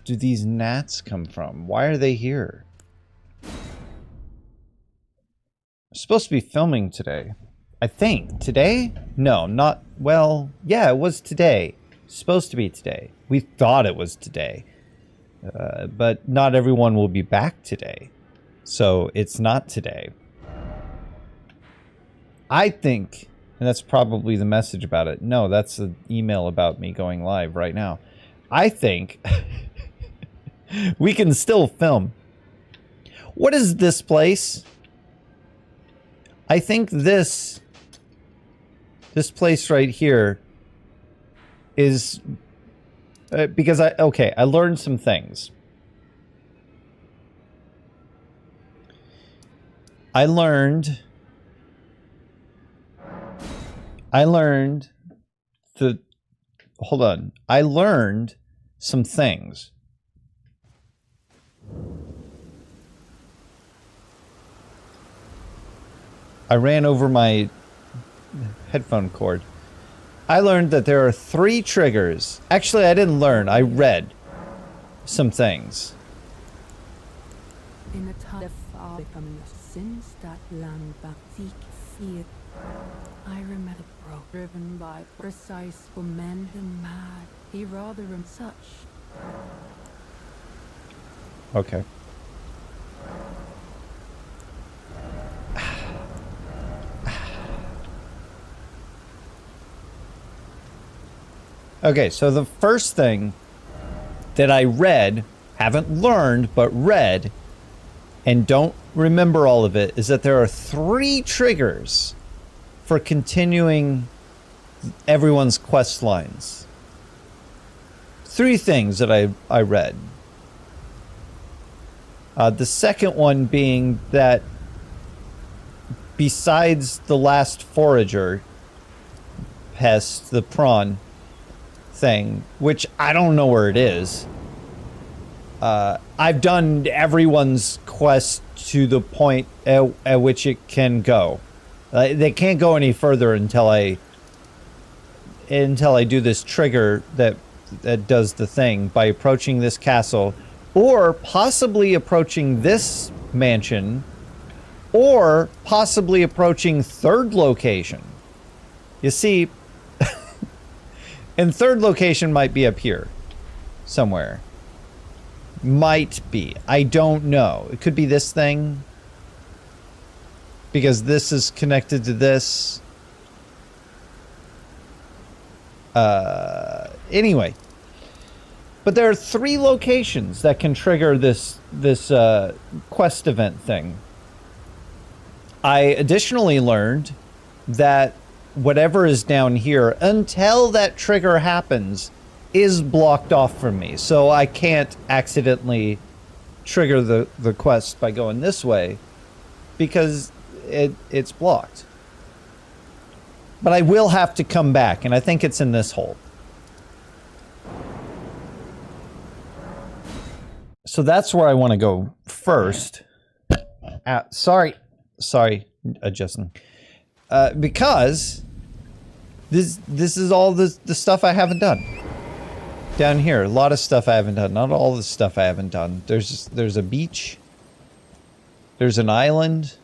do these gnats come from? Why are they here? I'm supposed to be filming today. I think. Today? No, not... Well, yeah, it was today. Supposed to be today. We thought it was today. But not everyone will be back today. So it's not today. I think, and that's probably the message about it. No, that's an email about me going live right now. I think we can still film. What is this place? I think this place right here is because I learned some things. I learned some things. I ran over my headphone cord. I learned that there are 3 triggers. Actually, I didn't learn. I read some things. In the time of becoming a since that land back fear, I remember bro driven by precise for men who mad. He rather and such. Okay. Okay, so the first thing that I read, haven't learned, but read, and don't remember all of it, is that there are 3 triggers for continuing everyone's quest lines. 3 things that I read. The second one being that besides the last forager pest, the prawn thing, which I don't know where it is. I've done everyone's quest to the point at which it can go. They can't go any further until I do this trigger that does the thing by approaching this castle, or possibly approaching this mansion, or possibly approaching 3rd location. You see, and 3rd location might be up here somewhere. Might be. I don't know. It could be this thing, because this is connected to this. Anyway. But there are 3 locations that can trigger this quest event thing. I additionally learned that whatever is down here, until that trigger happens, is blocked off from me. So I can't accidentally trigger the quest by going this way, because it's blocked. But I will have to come back, and I think it's in this hole. So that's where I want to go first. Sorry, adjusting. Because this is all the stuff I haven't done. Down here, a lot of stuff I haven't done. Not all the stuff I haven't done. There's a beach. There's an island.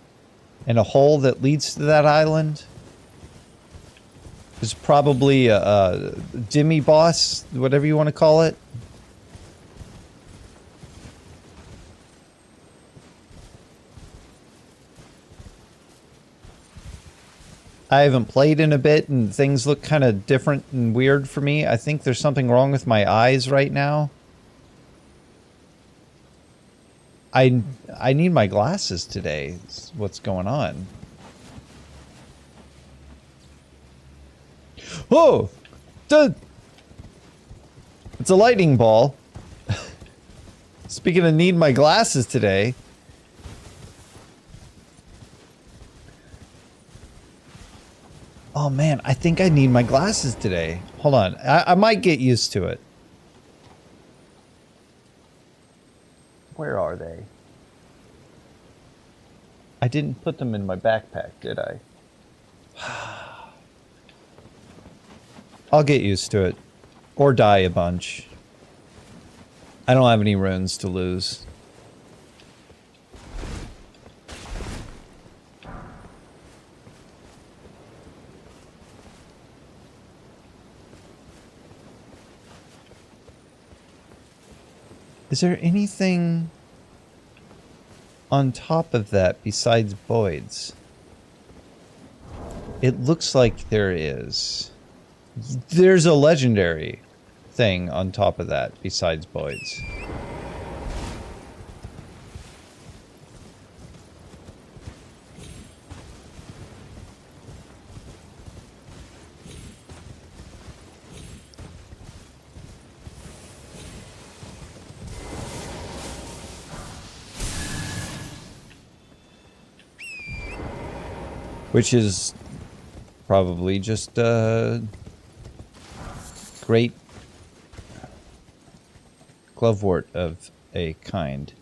And a hole that leads to that island. There's probably a demi-boss, whatever you want to call it. I haven't played in a bit, and things look kind of different and weird for me. I think there's something wrong with my eyes right now. I need my glasses today. That's what's going on. Oh! It's a lightning ball. Speaking of need my glasses today. Oh man, I think I need my glasses today. Hold on, I might get used to it. Where are they? I didn't put them in my backpack, did I? I'll get used to it. Or die a bunch. I don't have any runes to lose. Is there anything on top of that besides voids? It looks like there is. There's a legendary thing on top of that besides voids. Which is probably just a great glovewort of a kind.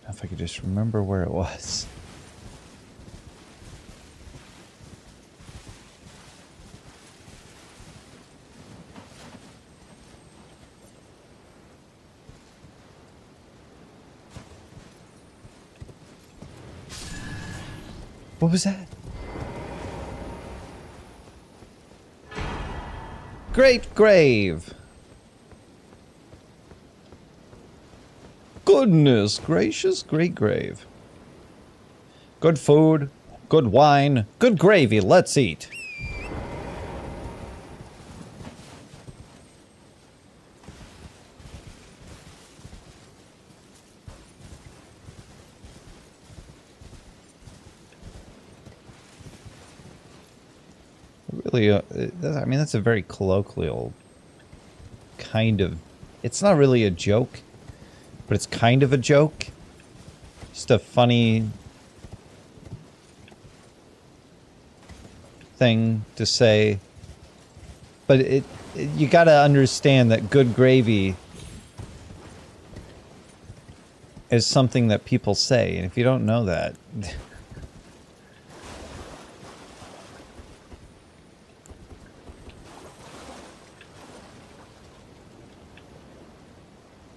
If I could just remember where it was. What was that? Great grave. Goodness gracious, great grave. Good food, good wine, good gravy, let's eat. Really, I mean, that's a very colloquial kind of... It's not really a joke, but it's kind of a joke. Just a funny thing to say. But you gotta understand that good gravy is something that people say, and if you don't know that...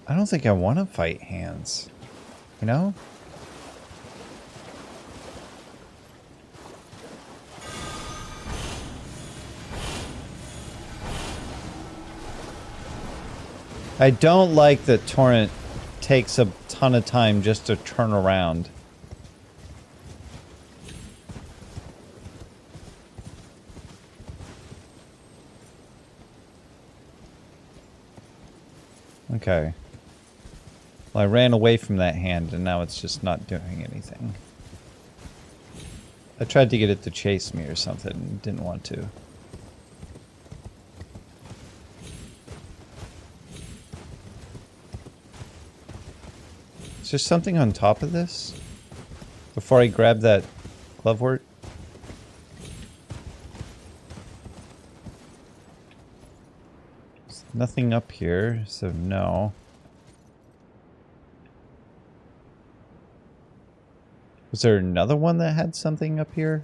I don't think I want to fight hands, you know? I don't like that Torrent takes a ton of time just to turn around. Okay. Well, I ran away from that hand, and now it's just not doing anything. I tried to get it to chase me or something, and didn't want to. Is there something on top of this? Before I grab that glovewort? There's nothing up here, so no. Was there another one that had something up here?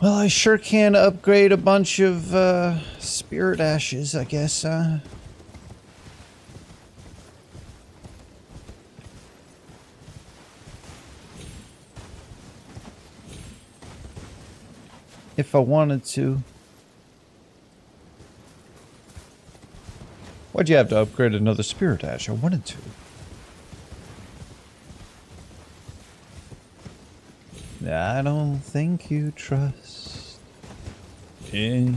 Well, I sure can upgrade a bunch of spirit ashes, I guess. If I wanted to. Why'd you have to upgrade another spirit ash? I wanted to. I don't think you trust in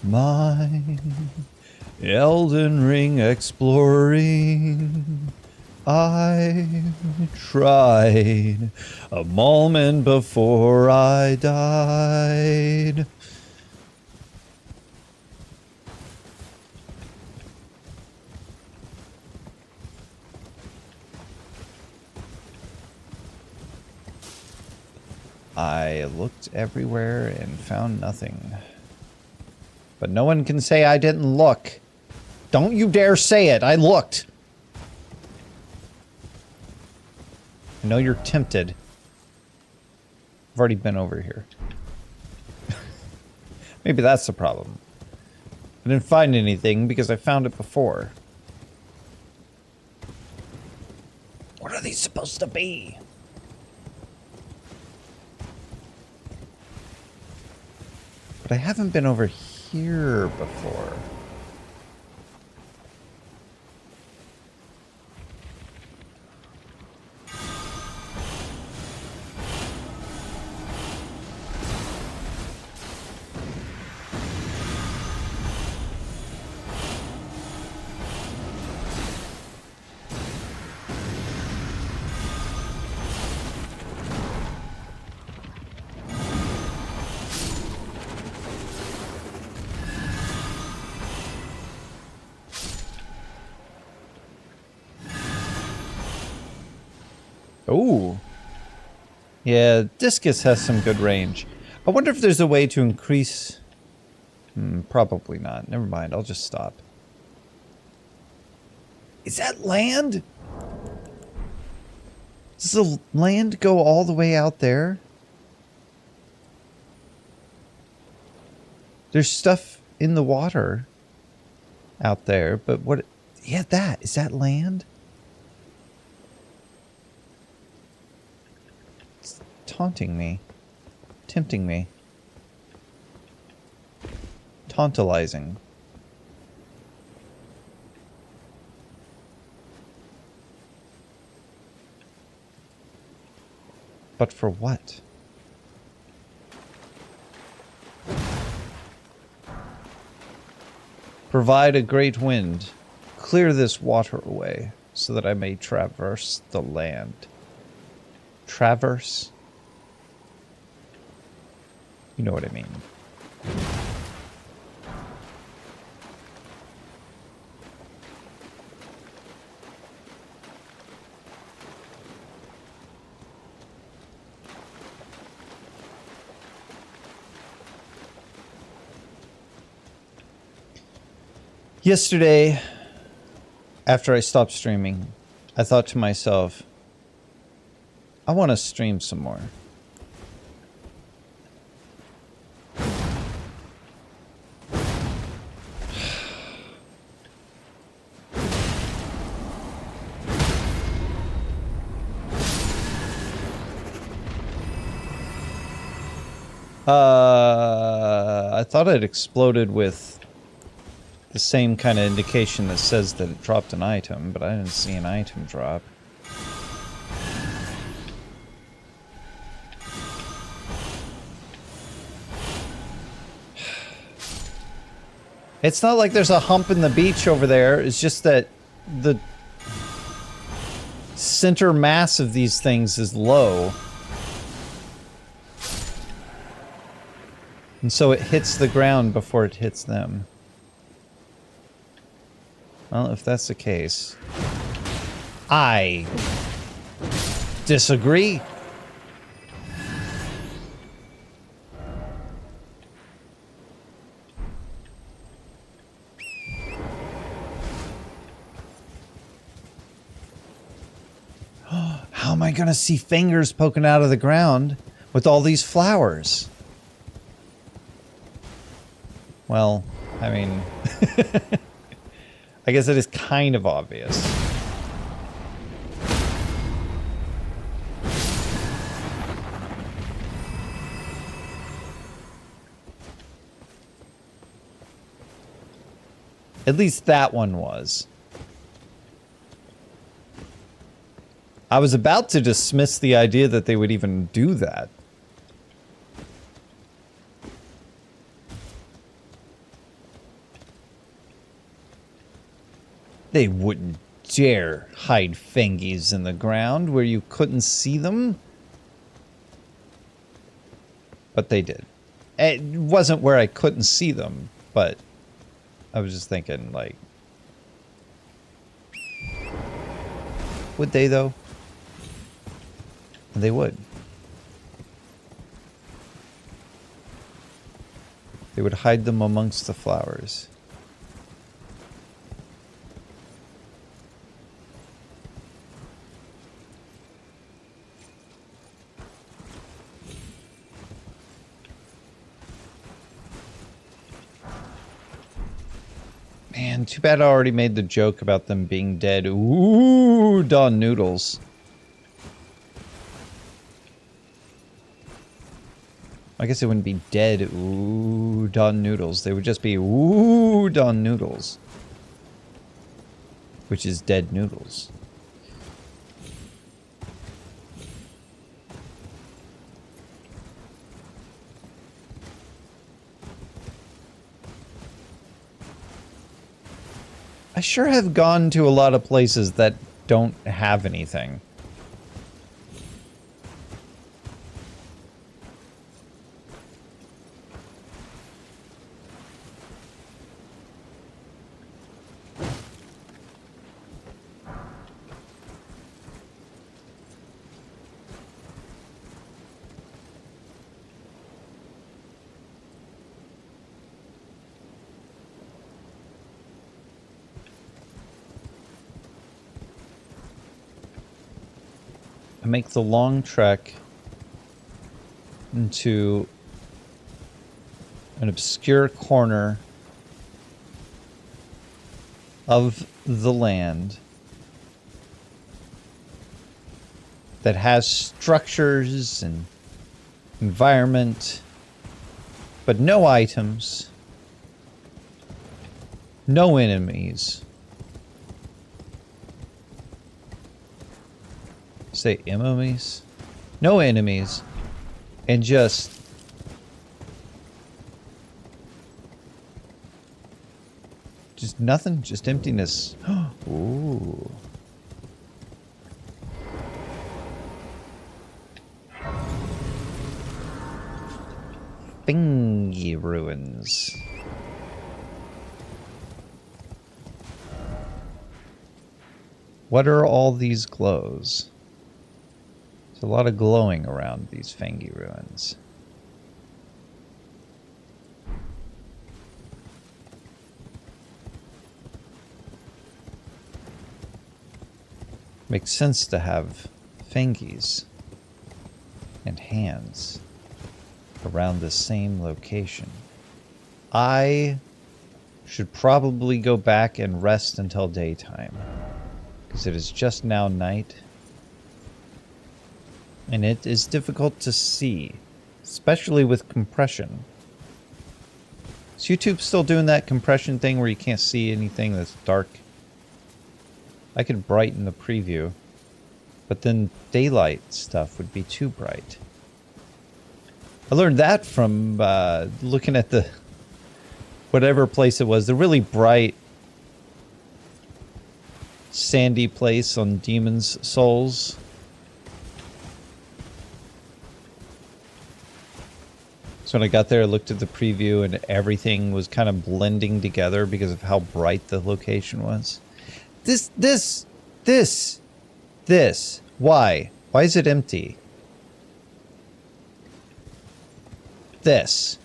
my Elden Ring exploring. I tried a moment before I died. I looked everywhere and found nothing. But no one can say I didn't look. Don't you dare say it. I looked. I know you're tempted. I've already been over here. Maybe that's the problem. I didn't find anything because I found it before. What are these supposed to be? But I haven't been over here before. Ooh. Yeah, Discus has some good range. I wonder if there's a way to increase... probably not. Never mind, I'll just stop. Is that land? Does the land go all the way out there? There's stuff in the water out there, but what... Yeah, that. Is that land? Taunting me. Tempting me. Tantalizing. But for what? Provide a great wind. Clear this water away, so that I may traverse the land. Traverse? You know what I mean. Yesterday, after I stopped streaming, I thought to myself, I want to stream some more. I thought it exploded with the same kind of indication that says that it dropped an item, but I didn't see an item drop. It's not like there's a hump in the beach over there, it's just that the center mass of these things is low. And so it hits the ground before it hits them. Well, if that's the case, I disagree. How am I gonna see fingers poking out of the ground with all these flowers? Well, I mean, I guess it is kind of obvious. At least that one was. I was about to dismiss the idea that they would even do that. They wouldn't dare hide Fengies in the ground where you couldn't see them. But they did. It wasn't where I couldn't see them, but I was just thinking, like... Would they, though? They would. They would hide them amongst the flowers. Man, too bad I already made the joke about them being dead. Ooh, Dawn noodles. I guess it wouldn't be dead ooh Dawn noodles. They would just be ooh Dawn noodles. Which is dead noodles. I sure have gone to a lot of places that don't have anything. I make the long trek into an obscure corner of the land that has structures and environment, but no items, no enemies. Say enemies? No enemies. And just nothing, just emptiness. Ooh. Thingy ruins. What are all these glows? There's a lot of glowing around these Fangy ruins. Makes sense to have Fangies and hands around the same location. I should probably go back and rest until daytime, because it is just now night, and it is difficult to see, especially with compression. Is YouTube still doing that compression thing where you can't see anything that's dark? I could brighten the preview, but then daylight stuff would be too bright. I learned that from looking at the whatever place it was, the really bright sandy place on Demon's Souls. So when I got there, I looked at the preview and everything was kind of blending together because of how bright the location was. This. Why? Why is it empty? This.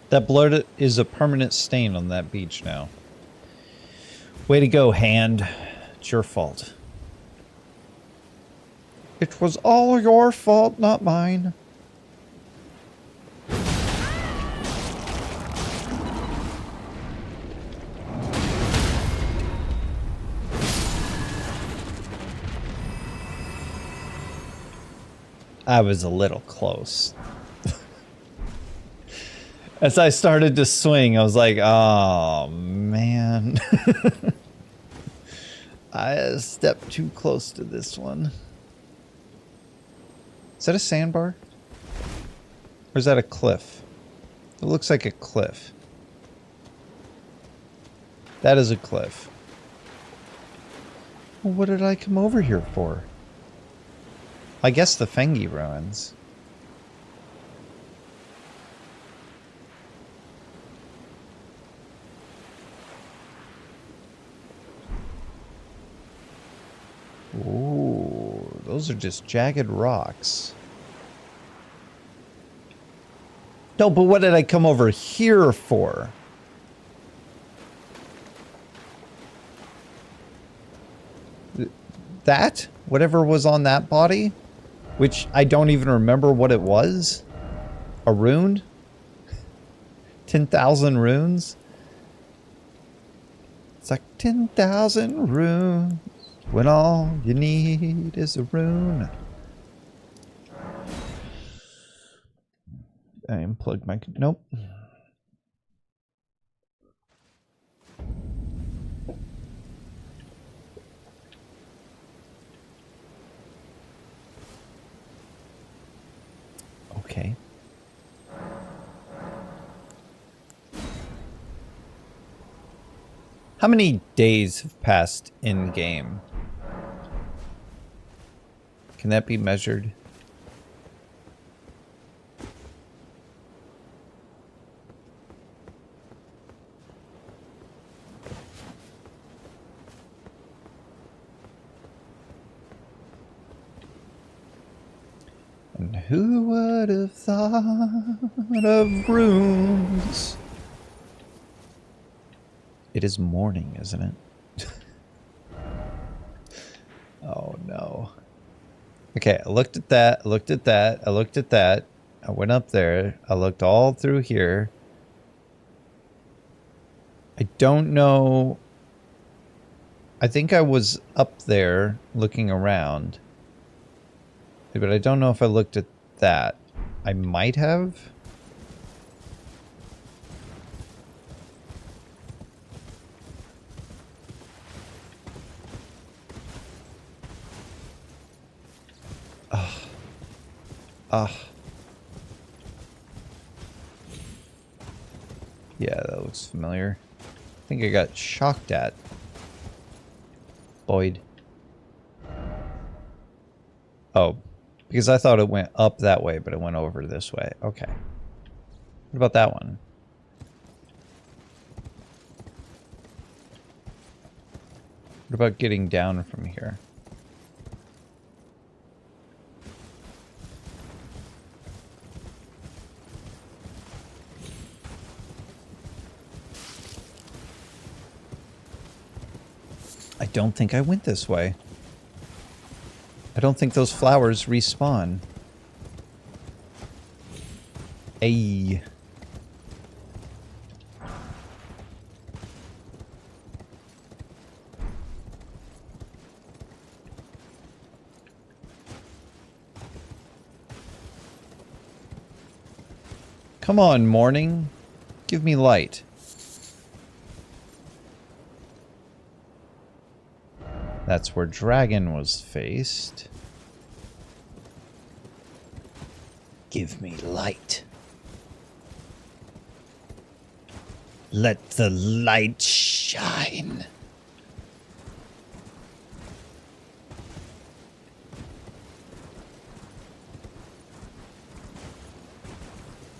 That blood is a permanent stain on that beach now. Way to go, hand. It's your fault. It was all your fault, not mine. I was a little close. As I started to swing, I was like, oh, man. I stepped too close to this one. Is that a sandbar? Or is that a cliff? It looks like a cliff. That is a cliff. Well, what did I come over here for? I guess the Fangy ruins. Ooh, those are just jagged rocks. No, but what did I come over here for? That? Whatever was on that body? Which I don't even remember what it was? A rune? 10,000 runes? It's like 10,000 runes when all you need is a rune. I unplugged my... Nope. Okay. How many days have passed in game? Can that be measured? And who would have thought of runes? It is morning, isn't it? Oh no. Okay, I looked at that, I looked at that, I looked at that. I went up there, I looked all through here. I don't know. I think I was up there looking around. But I don't know if I looked at that. I might have. Yeah, that looks familiar. I think I got shocked at. Boyd. Oh, because I thought it went up that way, but it went over this way. Okay. What about that one? What about getting down from here? I don't think I went this way. I don't think those flowers respawn. Ayy. Come on, morning. Give me light. That's where Dragon was faced. Give me light. Let the light shine.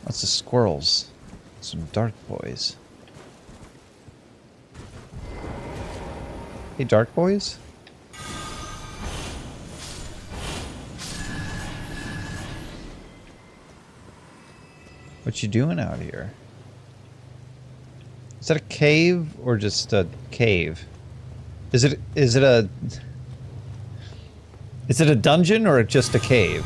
Lots of squirrels. Some dark boys. Hey, dark boys? What you doing out here? Is that a cave or just a cave? Is it a dungeon or just a cave?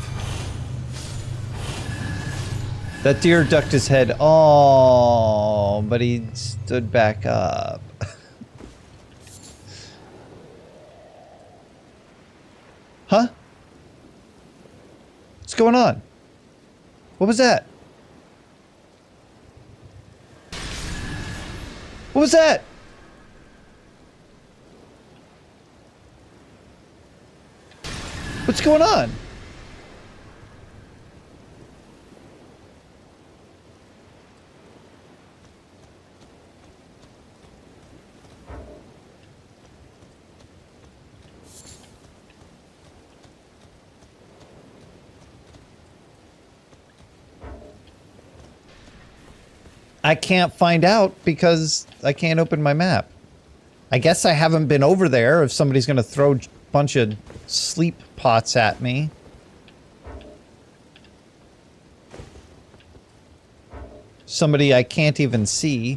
That deer ducked his head. Oh, but he stood back up. Huh? What's going on? What was that? What was that? What's going on? I can't find out because I can't open my map. I guess I haven't been over there if somebody's going to throw bunch of sleep pots at me. Somebody I can't even see.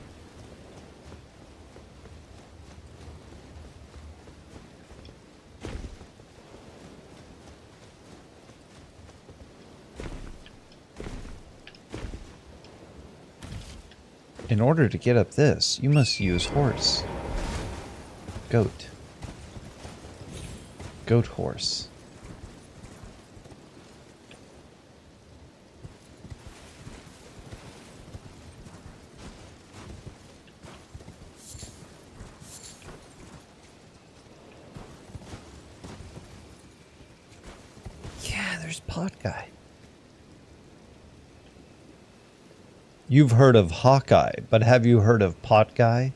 In order to get up this, you must use horse. Goat. Goat horse. Yeah, there's Pot Guy. You've heard of Hawkeye, but have you heard of Pot Guy?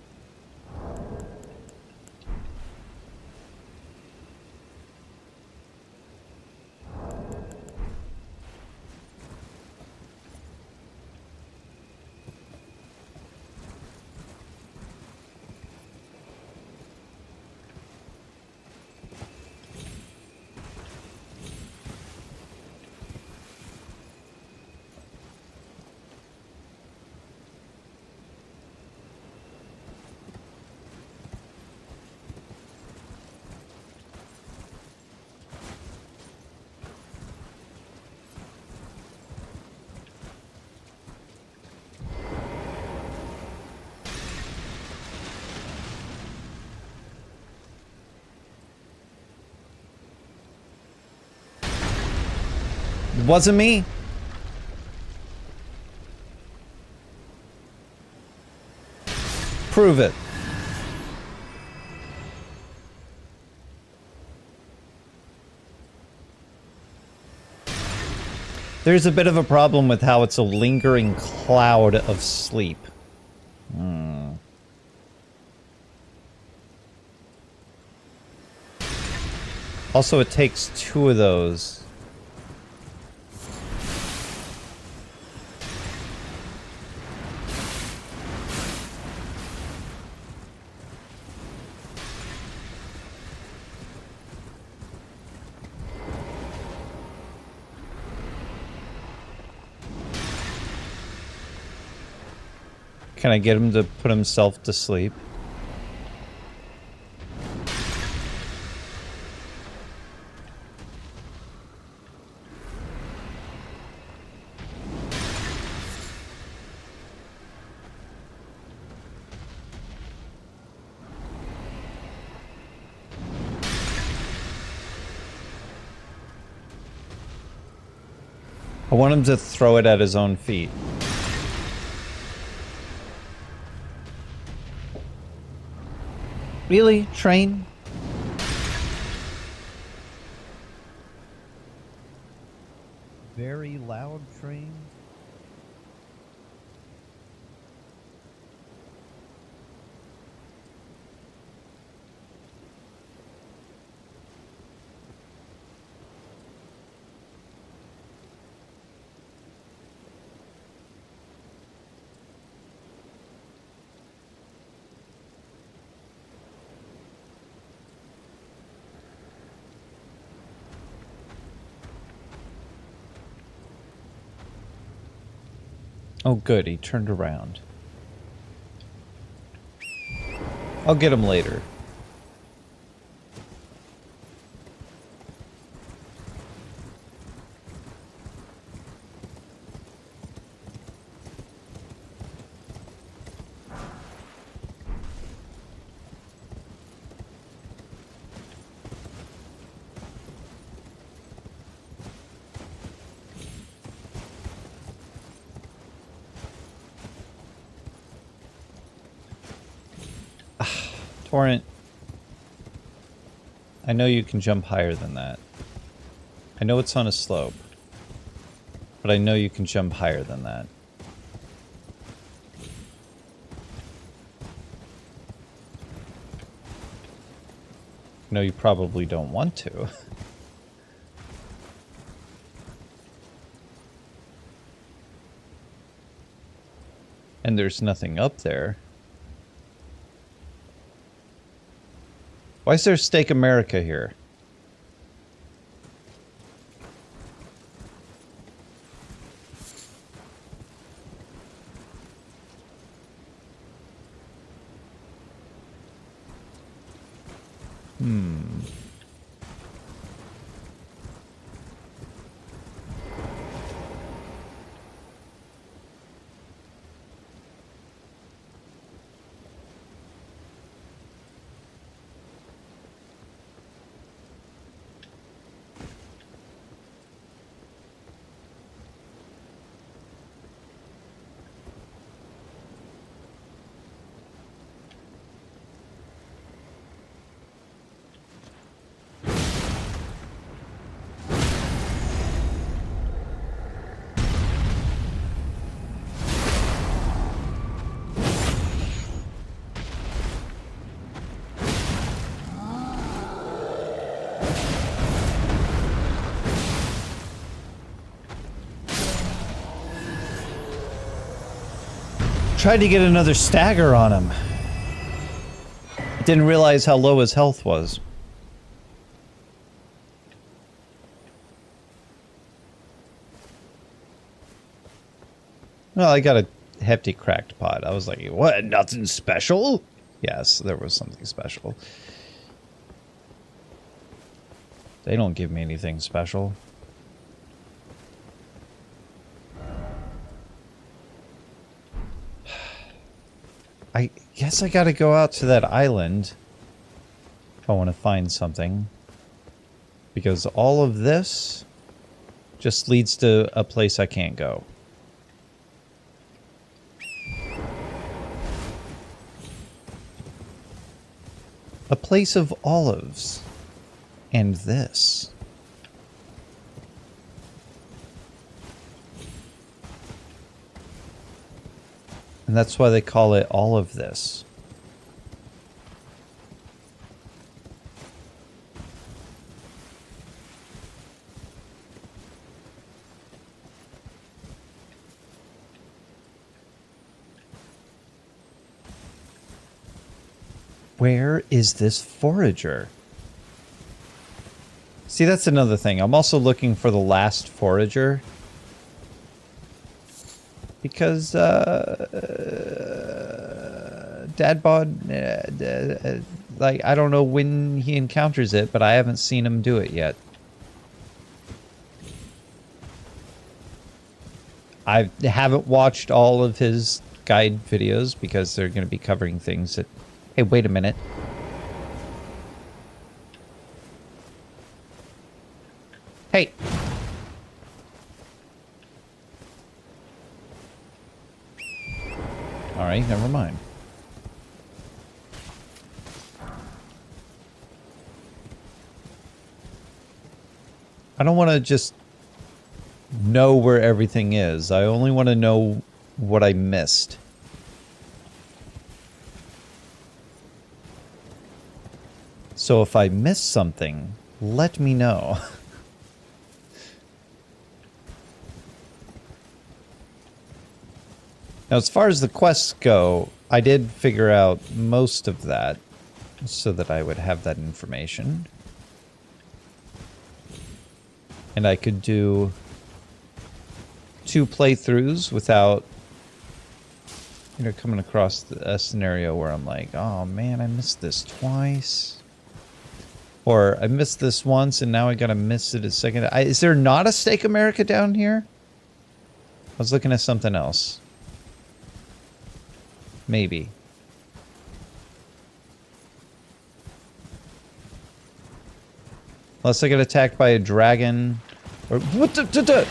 It wasn't me. Prove it. There's a bit of a problem with how it's a lingering cloud of sleep. Also, it takes 2 of those. Can I get him to put himself to sleep? I want him to throw it at his own feet. Really? Train? Very loud train? Oh good, he turned around. I'll get him later. Torrent, I know you can jump higher than that. I know it's on a slope, but I know you can jump higher than that. I know you probably don't want to. And there's nothing up there. Why is there Steak America here? Tried to get another stagger on him. Didn't realize how low his health was. Well, I got a hefty cracked pot. I was like, what? Nothing special? Yes, there was something special. They don't give me anything special. I guess I gotta go out to that island if I want to find something. Because all of this just leads to a place I can't go. A place of olives. And this. And that's why they call it all of this. Where is this forager? See, that's another thing. I'm also looking for the last forager. Because, Dadbod, like, I don't know when he encounters it, but I haven't seen him do it yet. I haven't watched all of his guide videos because they're going to be covering things that... Hey, wait a minute. Hey! Alright, never mind. I don't want to just know where everything is. I only want to know what I missed. So if I missed something, let me know. Now, as far as the quests go, I did figure out most of that so that I would have that information. And I could do 2 playthroughs without, you know, coming across a scenario where I'm like, oh man, I missed this twice. Or I missed this once and now I gotta miss it a second. Is there not a Steak America down here? I was looking at something else. Maybe. Unless I get attacked by a dragon. Or what the...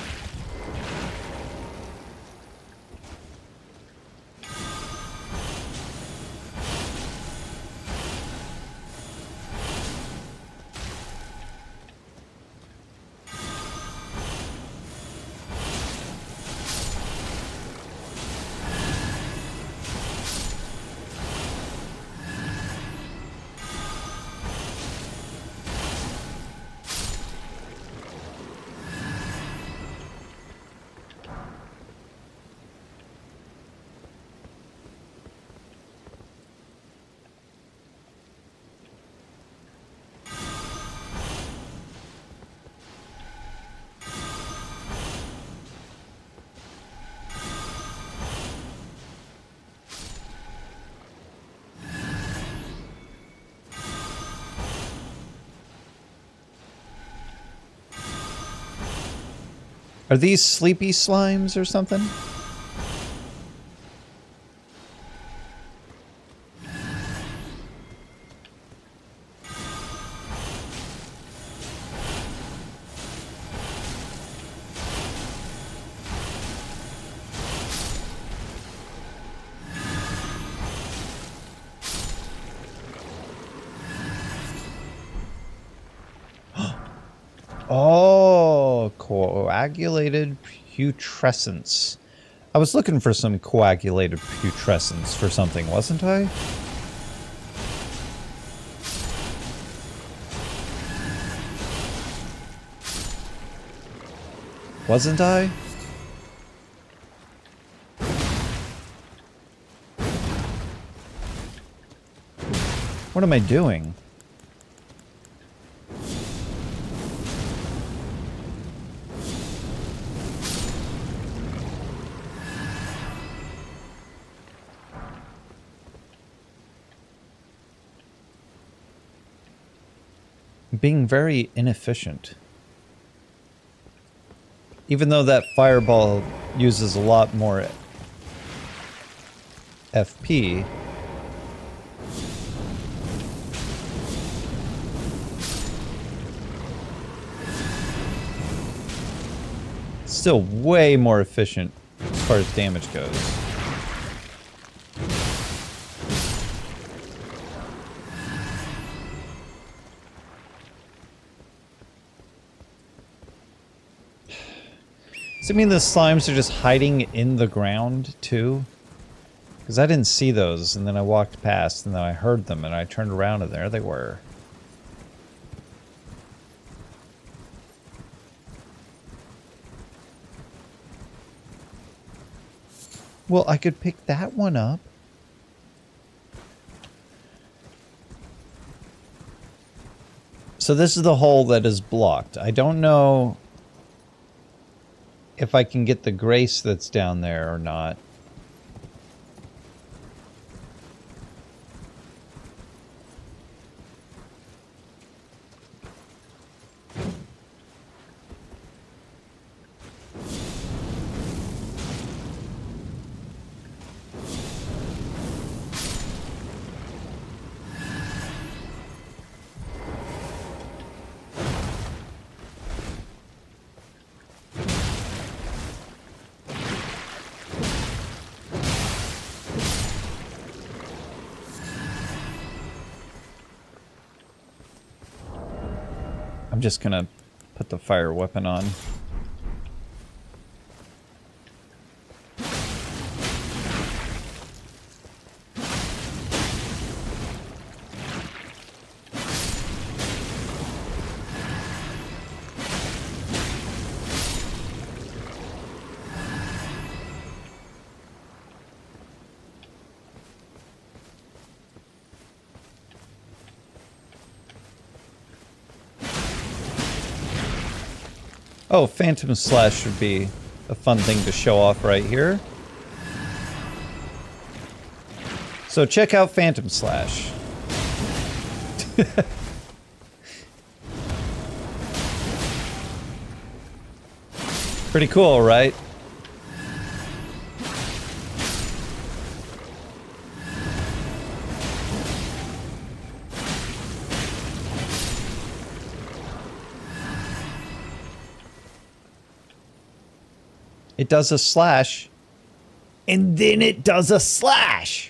Are these sleepy slimes or something? Oh, coagulated putrescence. I was looking for some coagulated putrescence for something, wasn't I? Wasn't I? What am I doing? Being very inefficient. Even though that fireball uses a lot more FP. Still way more efficient as far as damage goes. Does it mean the slimes are just hiding in the ground, too? Because I didn't see those, and then I walked past, and then I heard them, and I turned around, and there they were. Well, I could pick that one up. So this is the hole that is blocked. I don't know if I can get the grace that's down there or not. I'm just gonna put the fire weapon on. Oh, Phantom Slash should be a fun thing to show off right here. So check out Phantom Slash. Pretty cool, right? It does a slash, and then it does a slash.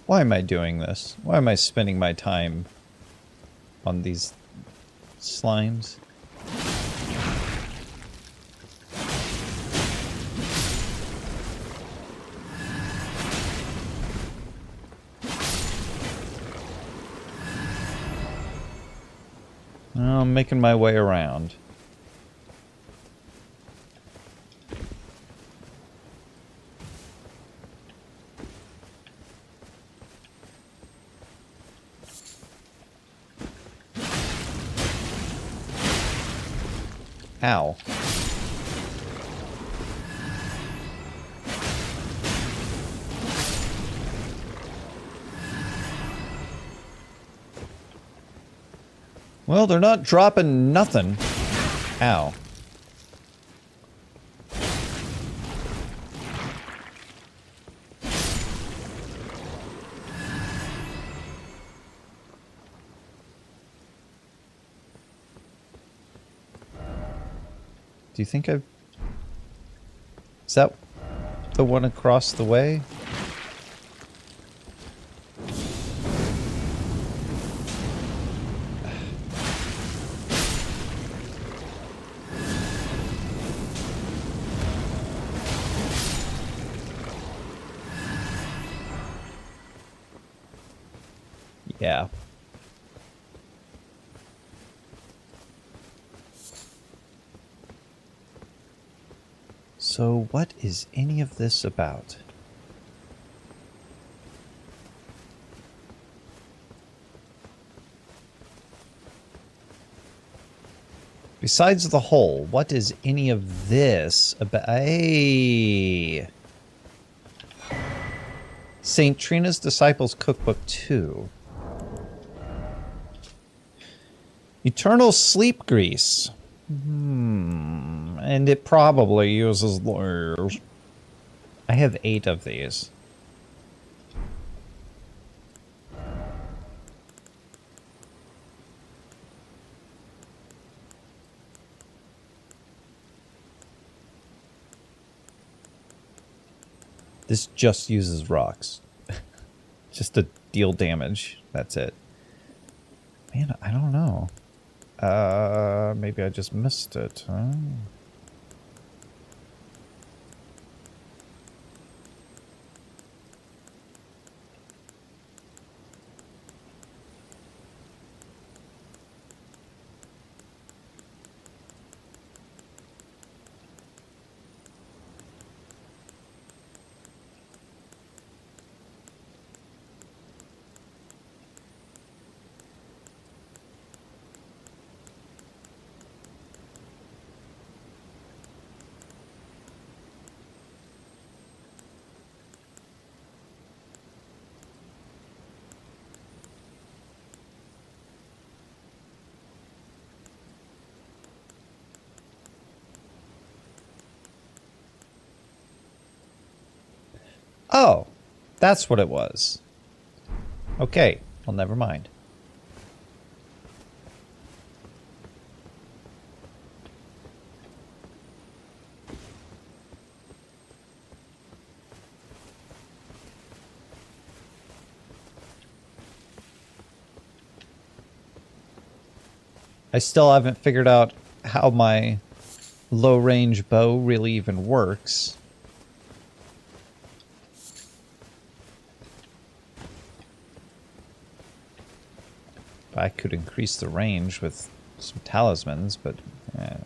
Why am I doing this? Why am I spending my time on these slimes? I'm making my way around. Ow. Well, they're not dropping nothing. Ow. Do you think I've... Is that the one across the way? Yeah. So what is any of this about? Besides the hole, what is any of this about? Hey! St. Trina's Disciples Cookbook 2. Eternal Sleep Grease. And it probably uses lawyers. I have 8 of these. This just uses rocks. Just to deal damage. That's it. Man, I don't know. Maybe I just missed it, huh? Oh, that's what it was. Okay, well, never mind. I still haven't figured out how my low-range bow really even works. I could increase the range with some talismans, but... You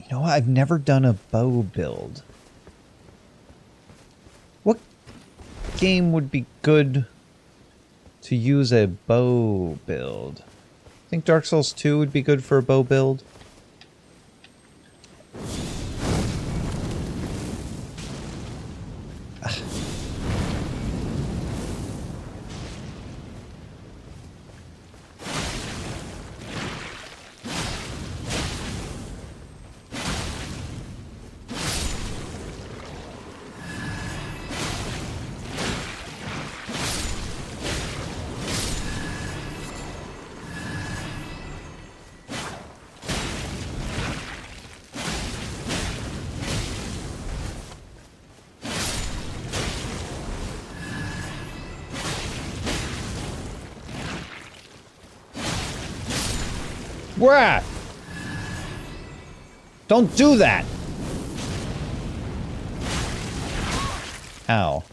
know what? I've never done a bow build. What game would be good to use a bow build? I think Dark Souls 2 would be good for a bow build. Where at? Don't do that! Ow.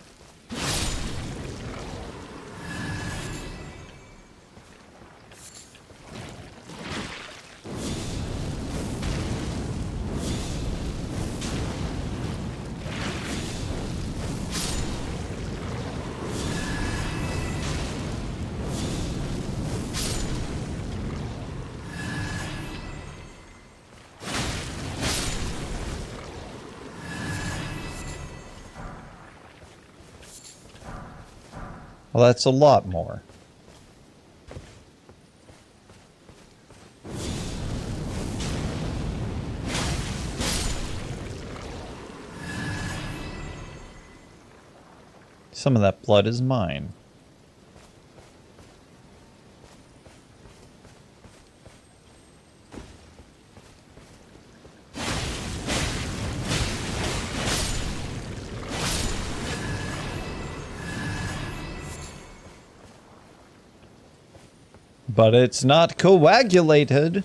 Well, that's a lot more. Some of that blood is mine. But it's not coagulated.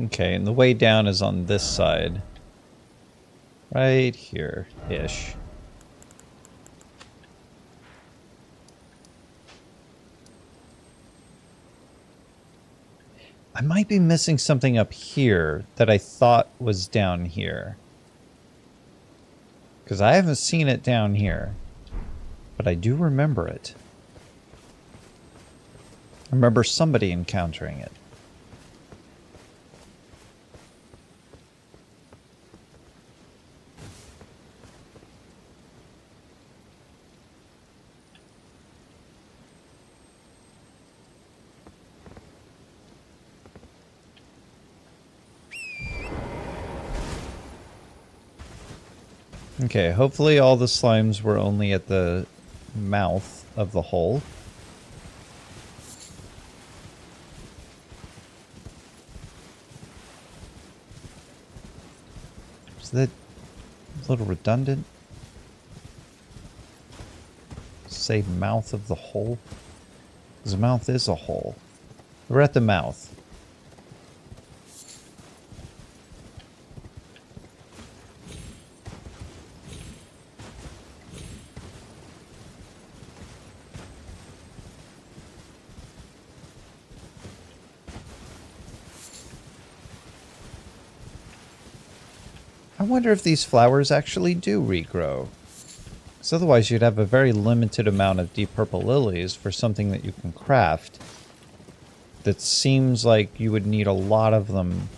Okay, and the way down is on this side. Right here-ish. I might be missing something up here that I thought was down here. Because I haven't seen it down here. But I do remember it. I remember somebody encountering it. Okay, hopefully all the slimes were only at the mouth of the hole. Is that a little redundant? Say mouth of the hole? Because the mouth is a hole. We're at the mouth. I wonder if these flowers actually do regrow. Because otherwise you'd have a very limited amount of deep purple lilies for something that you can craft. That seems like you would need a lot of them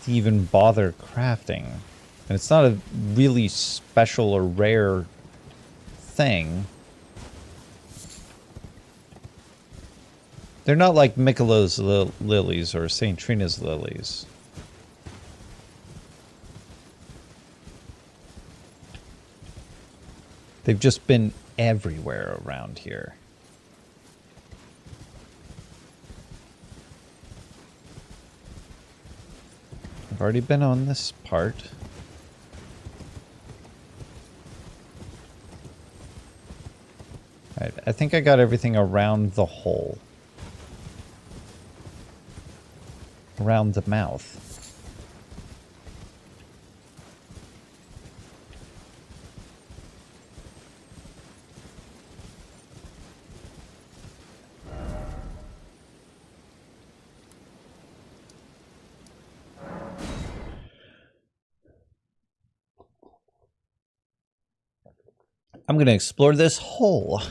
to even bother crafting. And it's not a really special or rare thing. They're not like Michelo's lilies or St. Trina's lilies. They've just been everywhere around here. I've already been on this part. Alright, I think I got everything around the hole. Around the mouth. I'm going to explore this hole.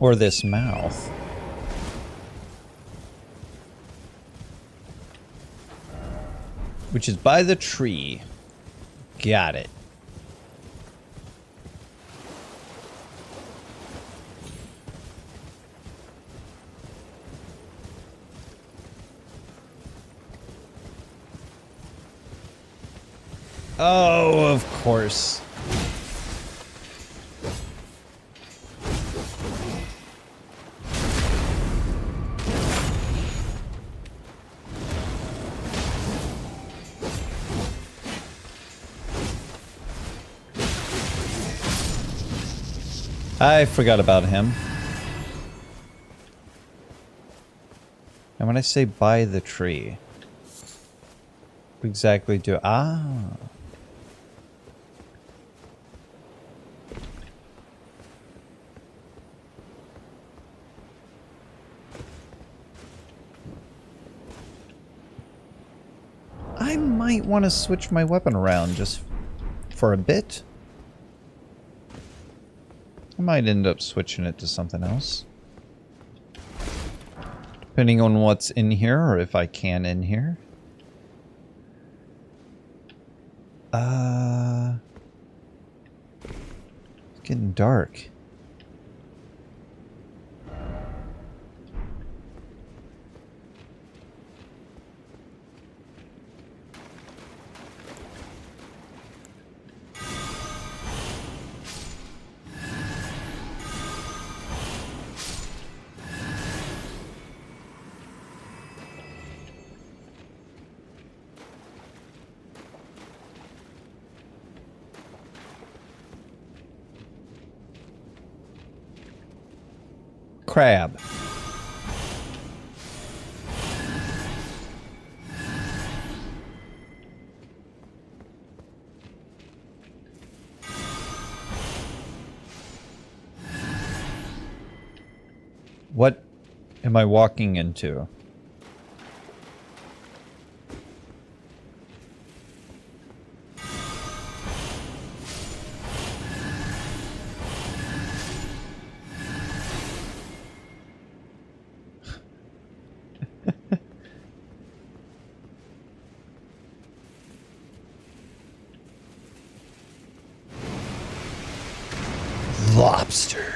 Or this mouth. Which is by the tree. Got it. Oh, of course. I forgot about him. And when I say by the tree, what exactly do... Ah. I might want to switch my weapon around just for a bit. I might end up switching it to something else. Depending on what's in here, or if I can in here. It's getting dark. Crab. What am I walking into? Lobster.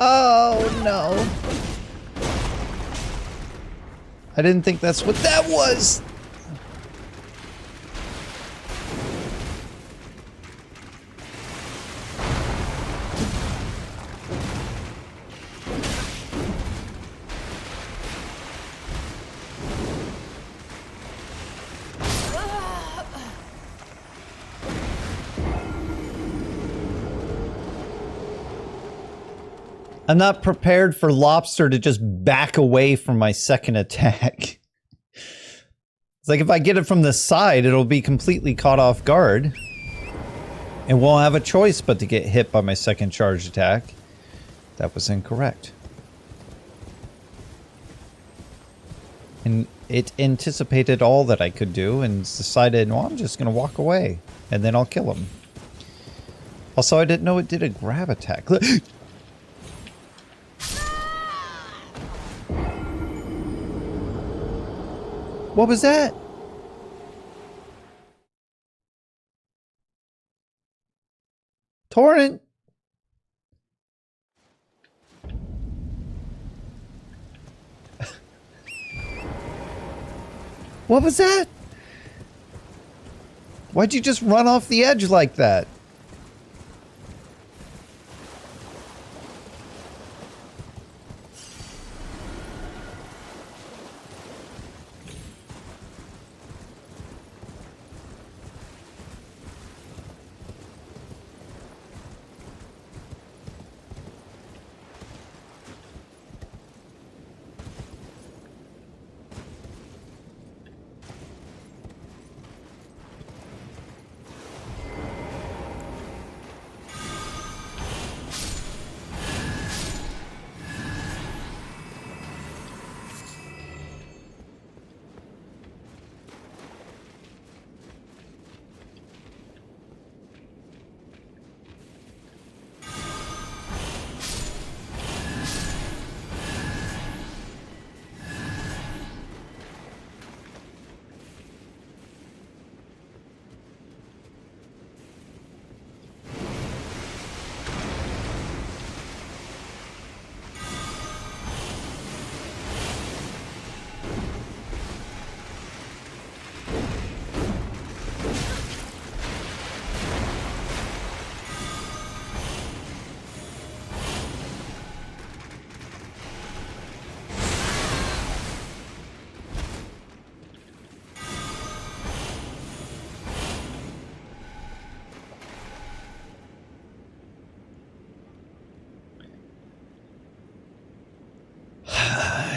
Oh no. I didn't think that's what that was. I'm not prepared for Lobster to just back away from my second attack. It's like if I get it from the side, it'll be completely caught off guard. And won't have a choice but to get hit by my second charge attack. That was incorrect. And it anticipated all that I could do and decided, well, I'm just going to walk away. And then I'll kill him. Also, I didn't know it did a grab attack. What was that? Torrent? What was that? Why'd you just run off the edge like that?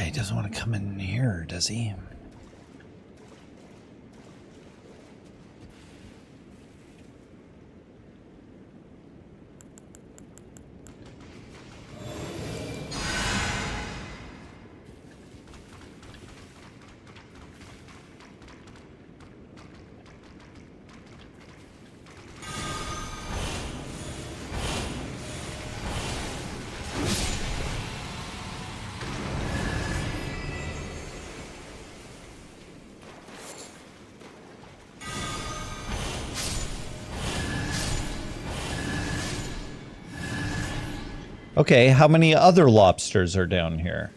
He doesn't want to come in here, does he? Okay, how many other lobsters are down here?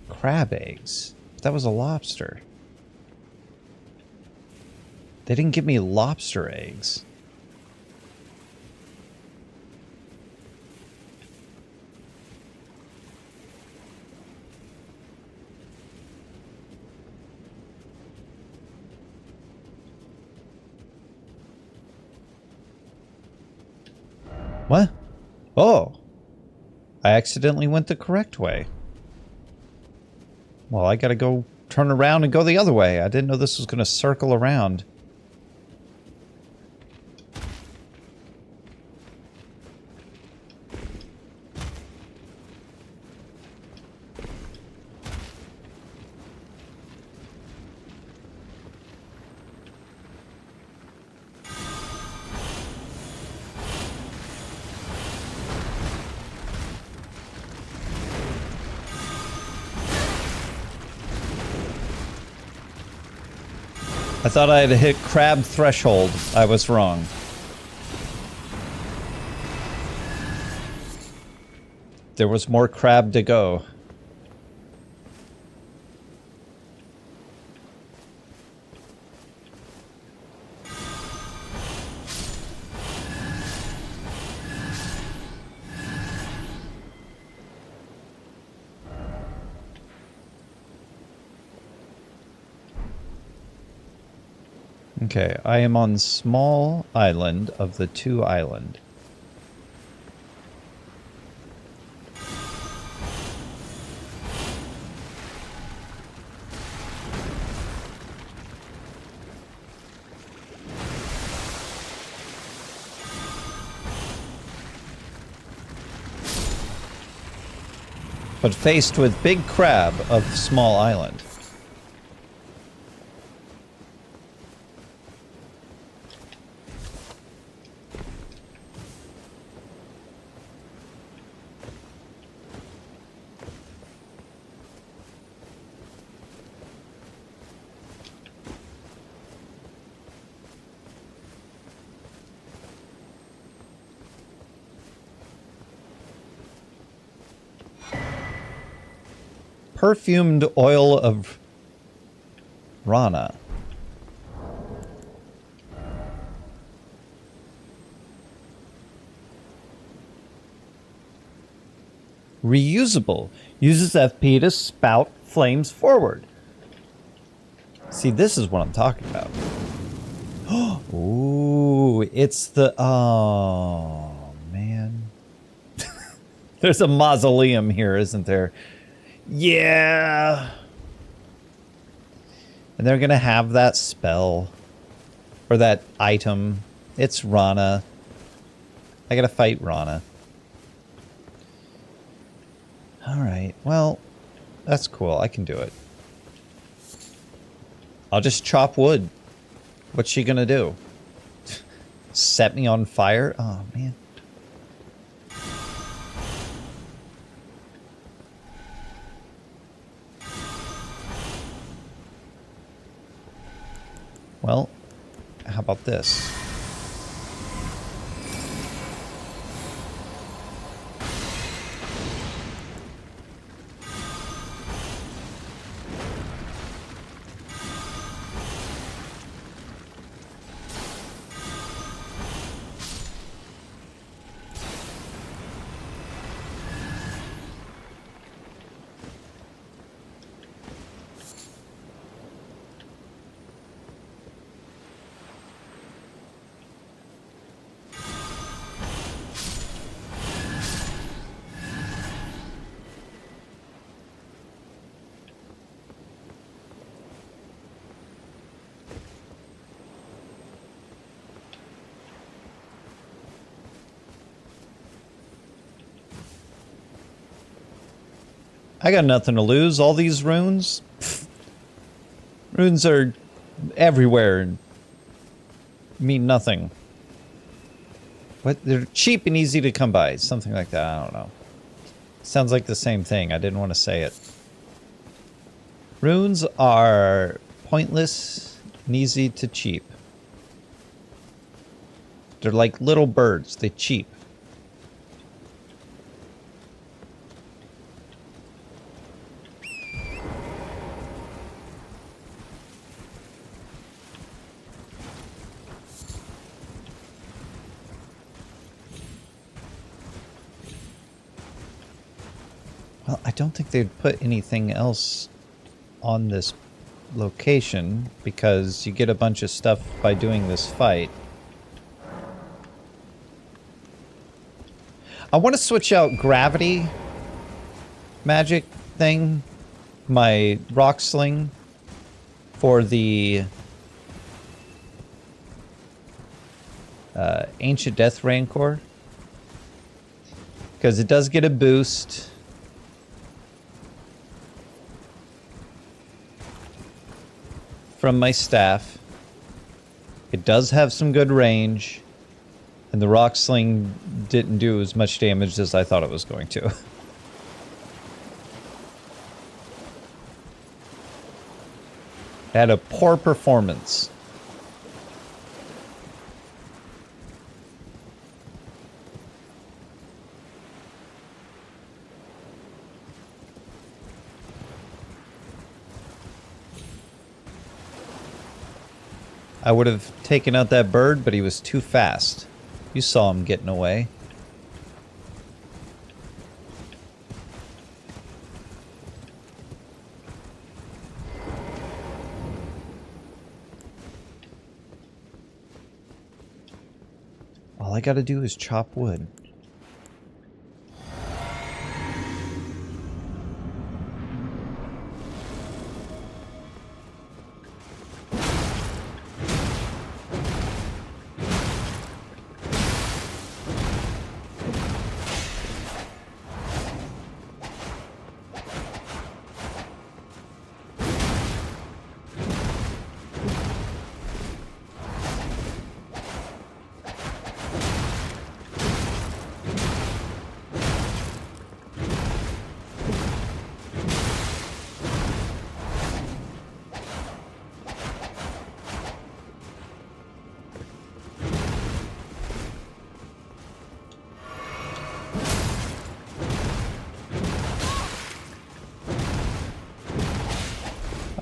Crab eggs. That was a lobster. They didn't give me lobster eggs. What? Oh. I accidentally went the correct way. Well, I gotta go turn around and go the other way. I didn't know this was gonna circle around. I thought I had hit crab threshold. I was wrong. There was more crab to go. Okay, I am on small island of the 2 island. But faced with big crab of small island. Perfumed oil of Rana. Reusable. Uses FP to spout flames forward. See, this is what I'm talking about. Ooh, it's the... Oh, man. There's a mausoleum here, isn't there? Yeah. And they're gonna have that spell. Or that item. It's Rana. I gotta fight Rana. Alright, well, that's cool. I can do it. I'll just chop wood. What's she gonna do? Set me on fire? Oh, man. Well, how about this? I got nothing to lose. All these runes. Pfft. Runes are everywhere and mean nothing. What? They're cheap and easy to come by. Something like that. I don't know. Sounds like the same thing. I didn't want to say it. Runes are pointless and easy to cheap. They're like little birds. They cheep. Well, I don't think they'd put anything else on this location because you get a bunch of stuff by doing this fight. I want to switch out gravity magic thing, my rock sling, for the Ancient Death Rancor. Because it does get a boost. From my staff. It does have some good range. And the rock sling didn't do as much damage as I thought it was going to. It had a poor performance. I would have taken out that bird, but he was too fast. You saw him getting away. All I gotta do is chop wood.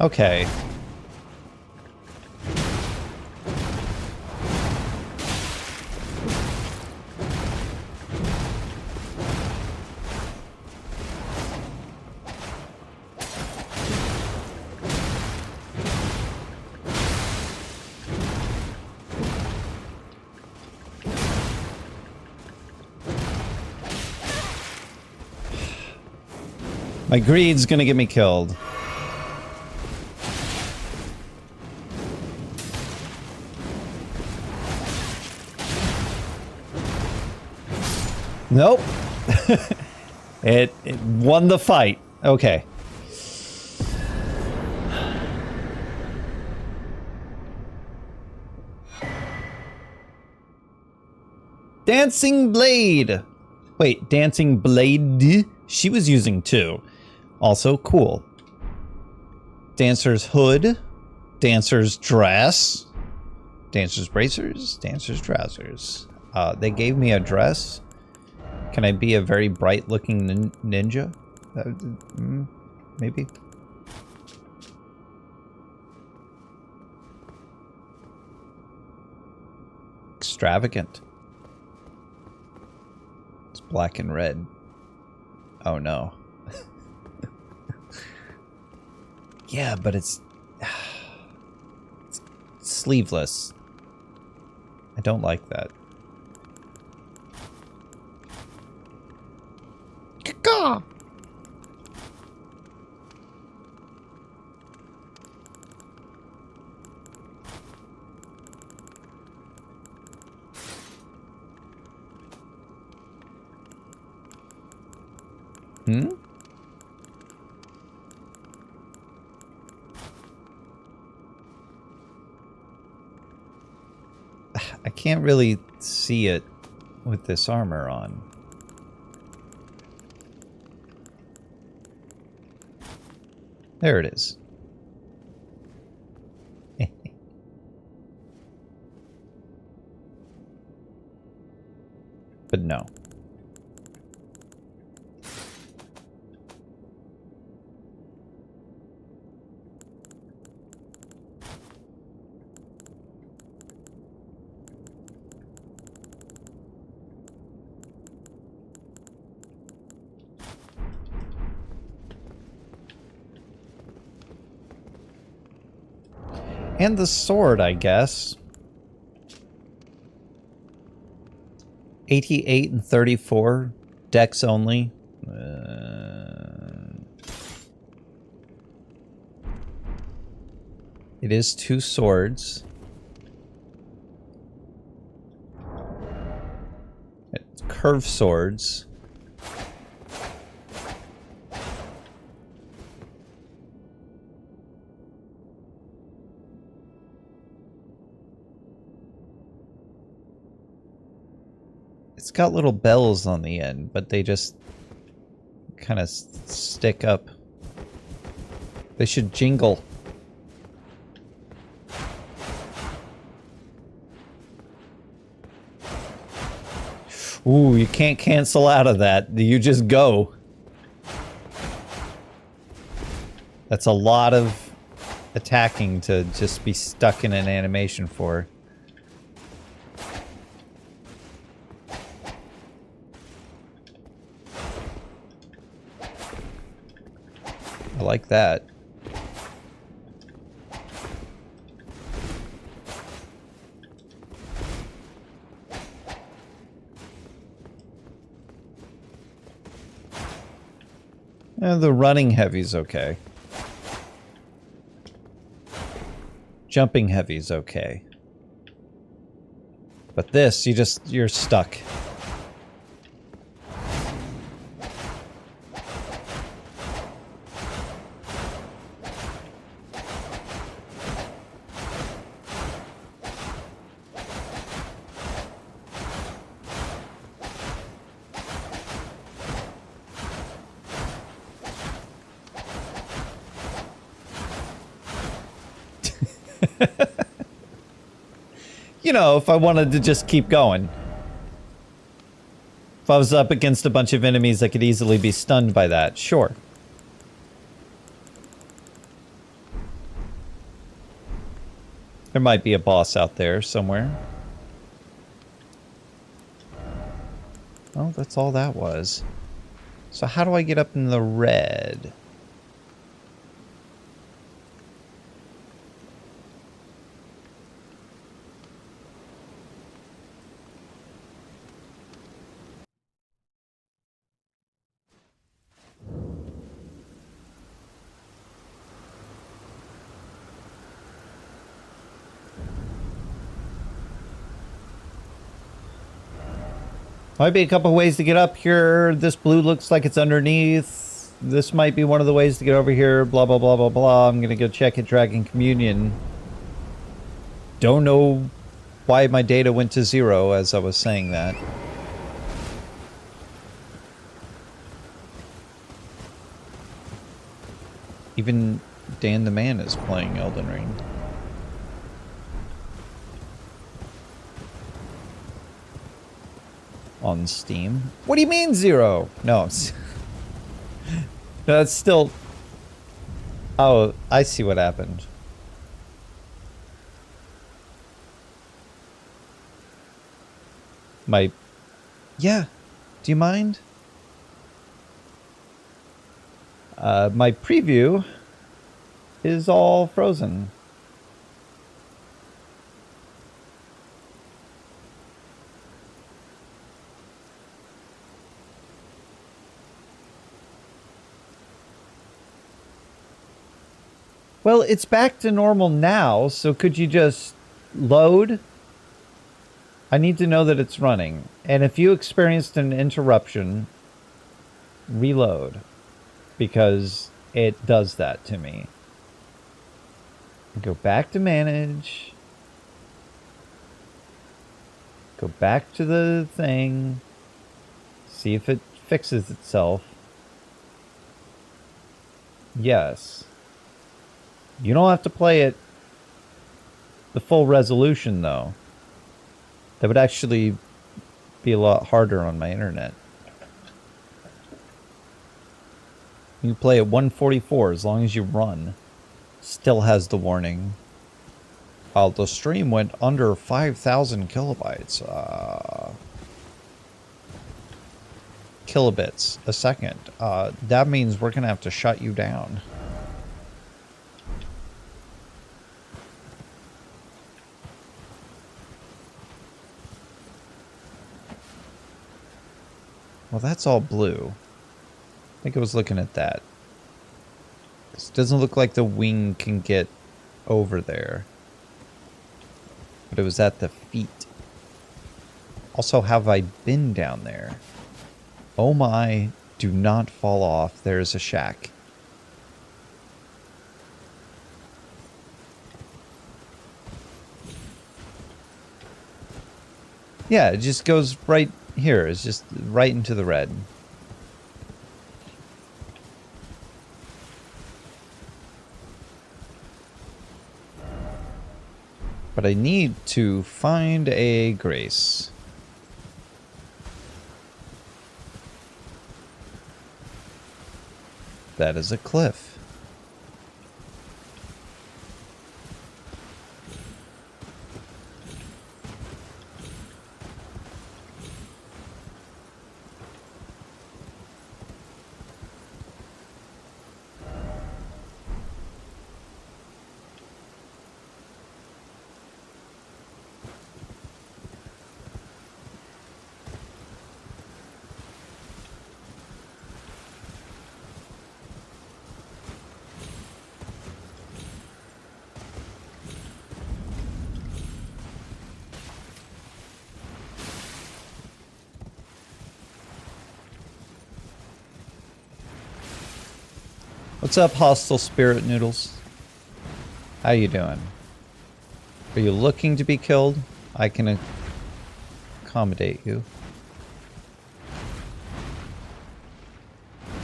Okay. My greed's gonna get me killed. Nope. It won the fight. Okay. Dancing Blade. Wait, Dancing Blade? She was using two. Also cool. Dancer's hood. Dancer's dress. Dancer's bracers. Dancer's trousers. They gave me a dress. Can I be a very bright looking ninja? Maybe. Extravagant. It's black and red. Oh no. Yeah, but it's sleeveless. I don't like that. Caw. I can't really see it with this armor on. There it is. But no. And the sword, I guess. 88 and 34. Dex only. It is 2 swords. It's curved swords. It's got little bells on the end, but they just kind of stick up. They should jingle. Ooh, you can't cancel out of that. You just go. That's a lot of attacking to just be stuck in an animation for. I like that. The running heavy's okay. Jumping heavy's okay. But this, you're stuck. You know, if I wanted to just keep going. If I was up against a bunch of enemies, I could easily be stunned by that. Sure. There might be a boss out there somewhere. Oh, that's all that was. So how do I get up in the red? Might be a couple ways to get up here. This blue looks like it's underneath. This might be one of the ways to get over here. Blah, blah, blah, blah, blah. I'm gonna go check at Dragon Communion. Don't know why my data went to 0 as I was saying that. Even Dan the Man is playing Elden Ring. On Steam. What do you mean 0? No, no, it's still... Oh, I see what happened. Yeah. Do you mind? My preview is all frozen. Well, it's back to normal now, so could you just load? I need to know that it's running. And if you experienced an interruption, reload. Because it does that to me. Go back to manage. Go back to the thing. See if it fixes itself. Yes. You don't have to play it the full resolution, though. That would actually Be a lot harder on my internet. You play at 144 as long as you run. Still has the warning. The stream went under 5,000 kilobytes. Kilobits a second. That means we're gonna have to shut you down. Well, that's all blue. I think I was looking at that. This doesn't look like the wing can get over there. But it was at the feet. Also, have I been down there? Oh my, do not fall off. There's a shack. Yeah, it just goes right here. It's just right into the red. But I need to find a grace. That is a cliff. What's up, hostile spirit noodles? How you doing? Are you looking to be killed? I can accommodate you.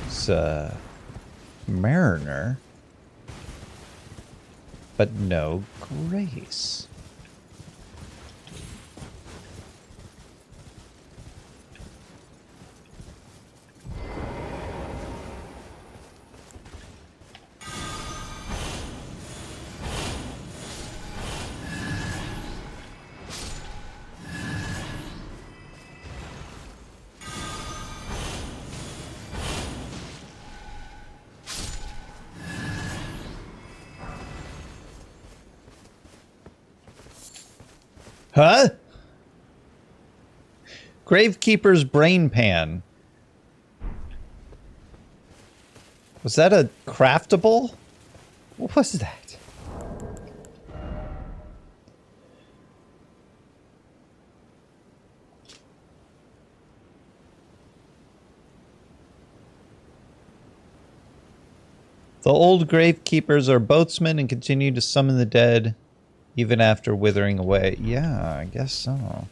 It's a mariner, but no grace. Huh? Gravekeeper's brain pan. Was that a craftable? What was that? The old gravekeepers are boatsmen and continue to summon the dead even after withering away. Yeah, I guess so.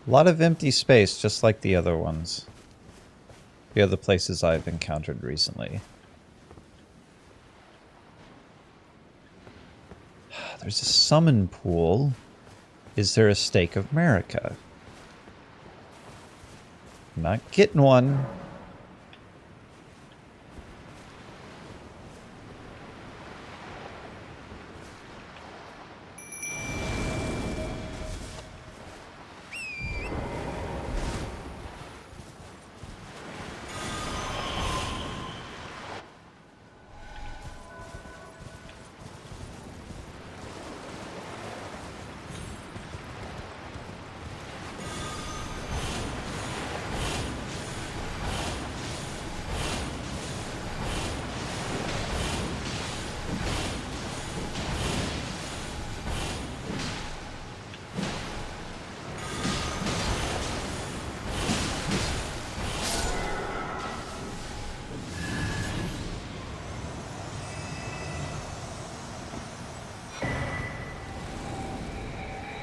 A lot of empty space, just like the other ones. The other places I've encountered recently. There's a summon pool. Is there a stake of America? Not getting one.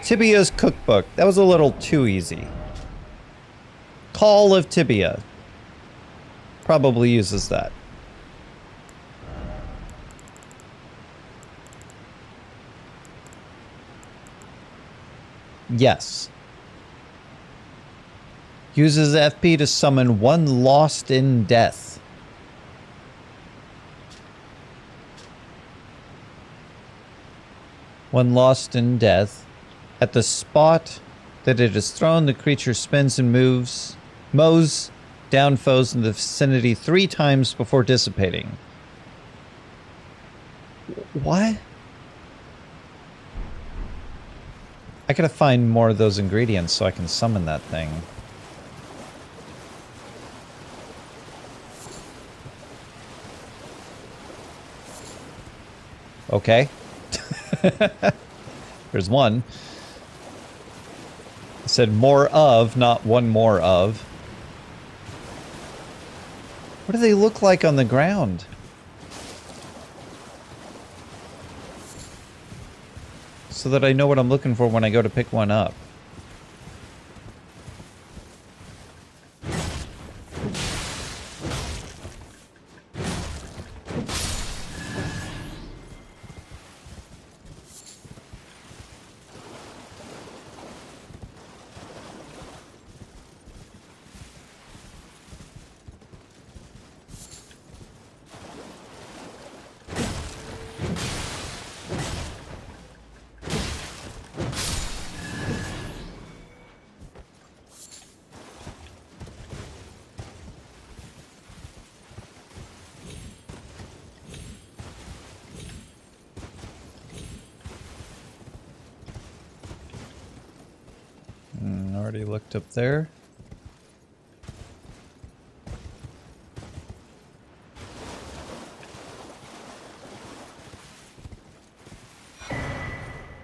Tibia's cookbook. That was a little too easy. Call of Tibia. Probably uses that. Yes. Uses FP to summon one lost in death. One lost in death. At the spot that it is thrown, the creature spins and mows down foes in the vicinity 3 times before dissipating. What? I gotta find more of those ingredients so I can summon that thing. Okay. There's one. I said more of, not one more of. What do they look like on the ground? So that I know what I'm looking for when I go to pick one up. Already looked up there.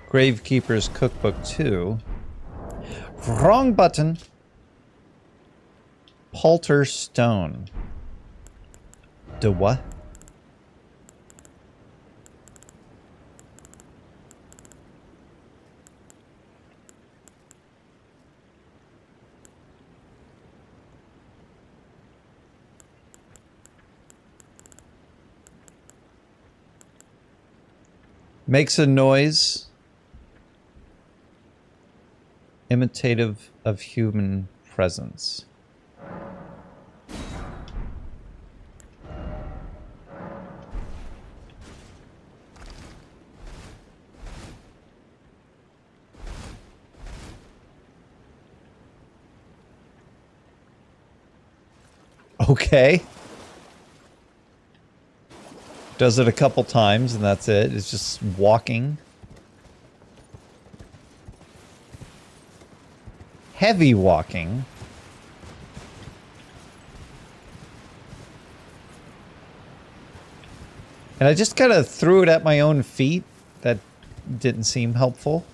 Gravekeeper's Cookbook 2. Wrong button. Palter Stone. De what? Makes a noise imitative of human presence. Okay. Does it a couple times and that's it. It's just walking. Heavy walking. And I just kind of threw it at my own feet. That didn't seem helpful.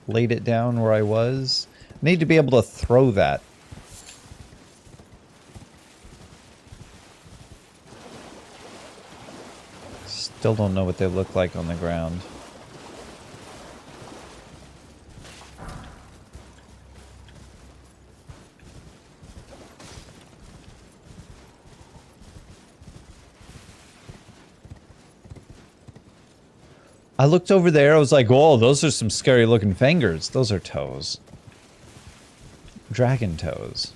Laid it down where I was. Need to be able to throw that. Still don't know what they look like on the ground. I looked over there, I was like, whoa, those are some scary looking fingers. Those are toes. Dragon toes.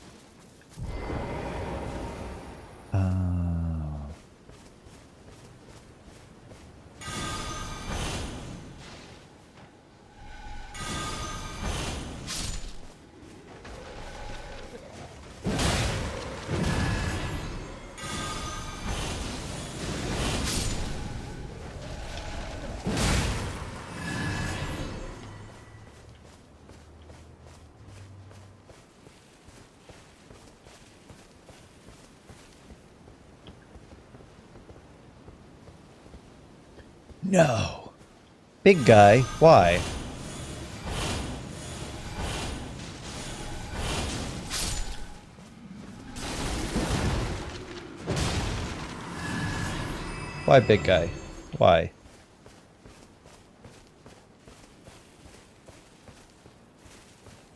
No. Big guy, why? Why, big guy? Why?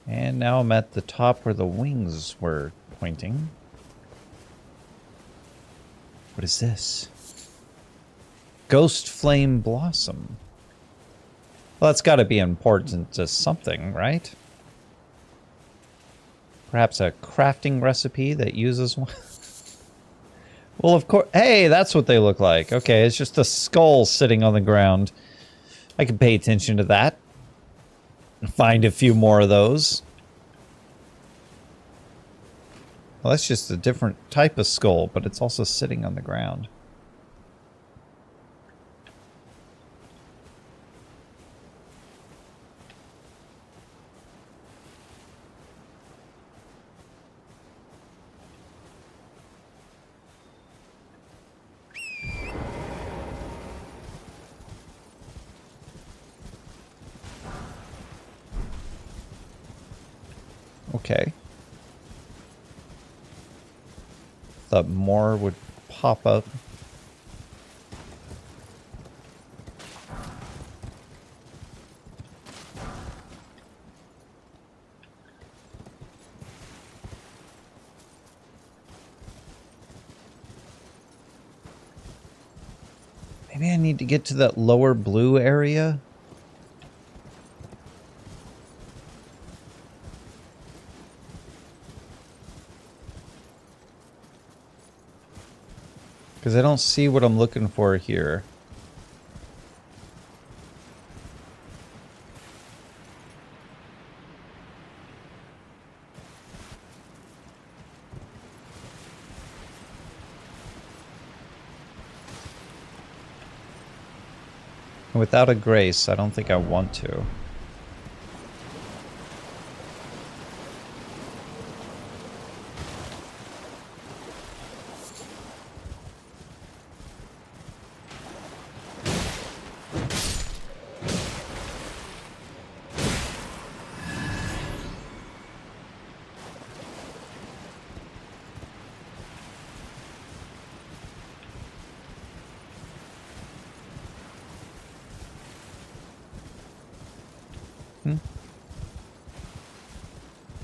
And now I'm at the top where the wings were pointing. What is this? Ghost Flame Blossom. Well, that's got to be important to something, right? Perhaps a crafting recipe that uses one? Well, of course. Hey, that's what they look like. Okay, it's just a skull sitting on the ground. I can pay attention to that. Find a few more of those. Well, that's just a different type of skull, but it's also sitting on the ground. Okay. Thought more would pop up. Maybe I need to get to that lower blue area. Because I don't see what I'm looking for here. And without a grace, I don't think I want to.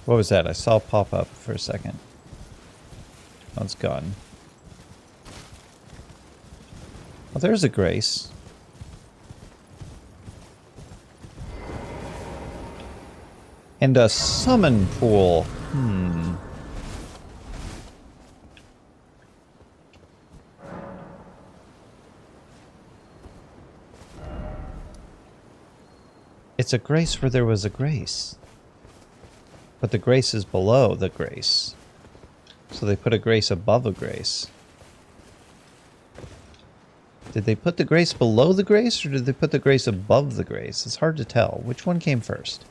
What was that? I saw it pop up for a second. Oh, it's gone. Oh, there's a grace. And a summon pool. It's a grace where there was a grace. But the grace is below the grace. So they put a grace above a grace. Did they put the grace below the grace, or did they put the grace above the grace? It's hard to tell. Which one came first?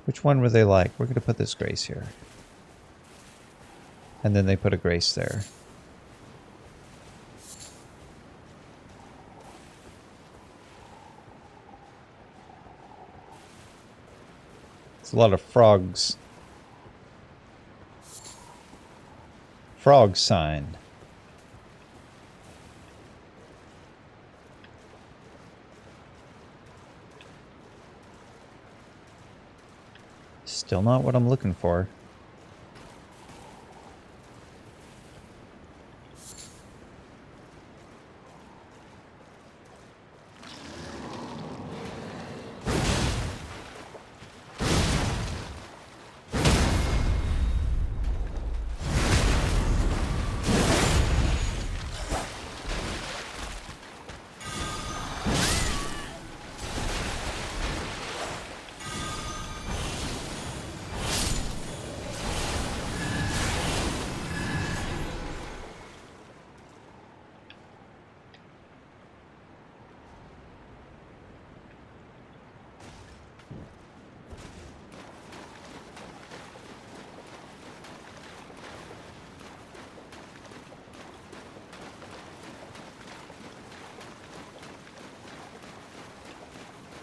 Which one were they like, we're going to put this grace here? And then they put a grace there. It's a lot of frogs. Frog sign. Still not what I'm looking for.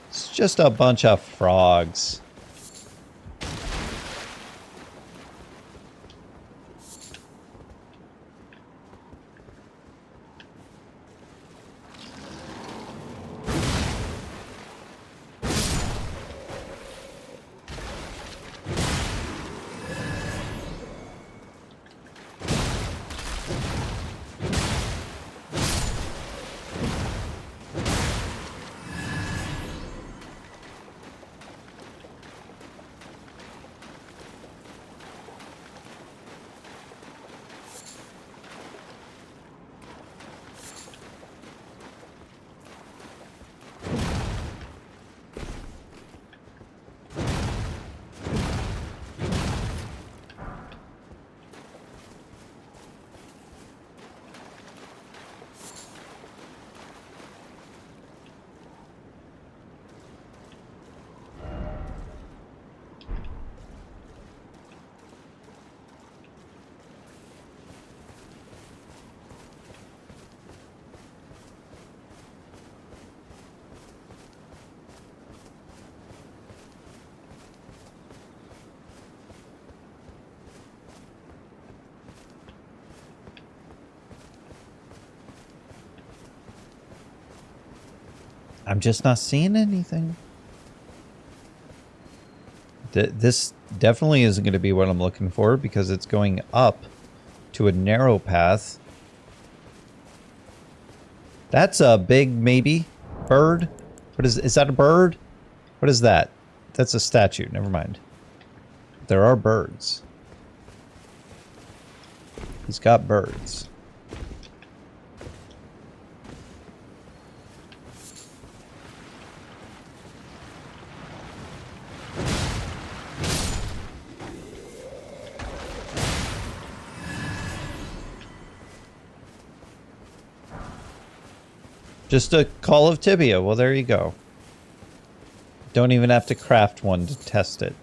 It's just a bunch of frogs. I'm just not seeing anything. This definitely isn't going to be what I'm looking for because it's going up to a narrow path. That's a big maybe bird. What is that a bird? What is that? That's a statue. Never mind. There are birds. He's got birds. Just a call of tibia. Well, there you go. Don't even have to craft one to test it.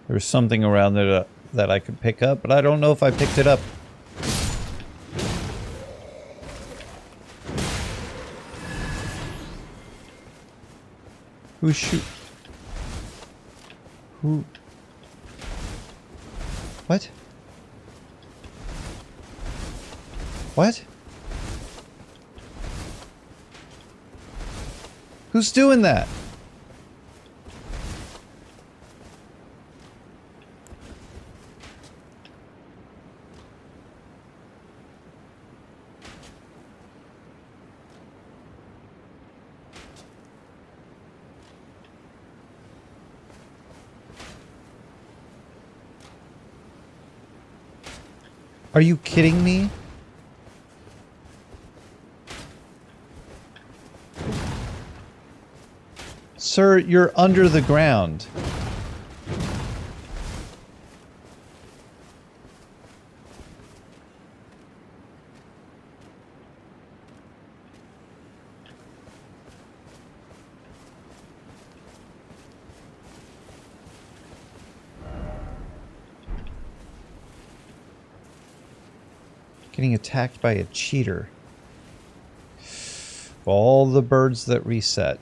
There's something around there that I could pick up, but I don't know if I picked it up. Who shoot? Who? What? What? Who's doing that? Are you kidding me? Sir, you're under the ground. Getting attacked by a cheater. All the birds that reset.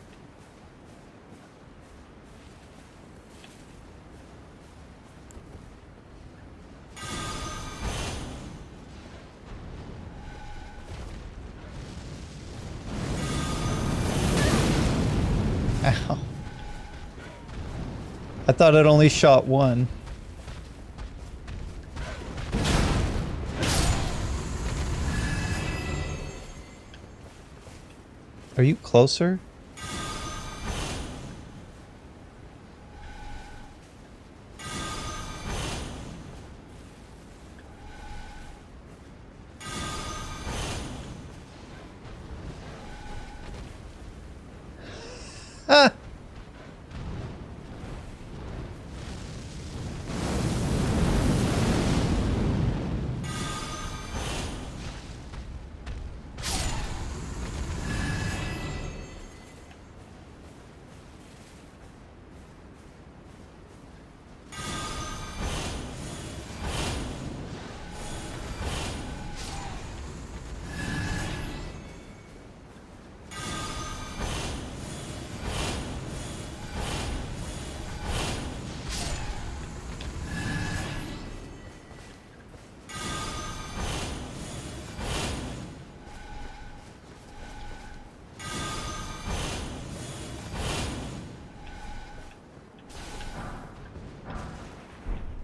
Ow. I thought it only shot one. Are you closer? Ah!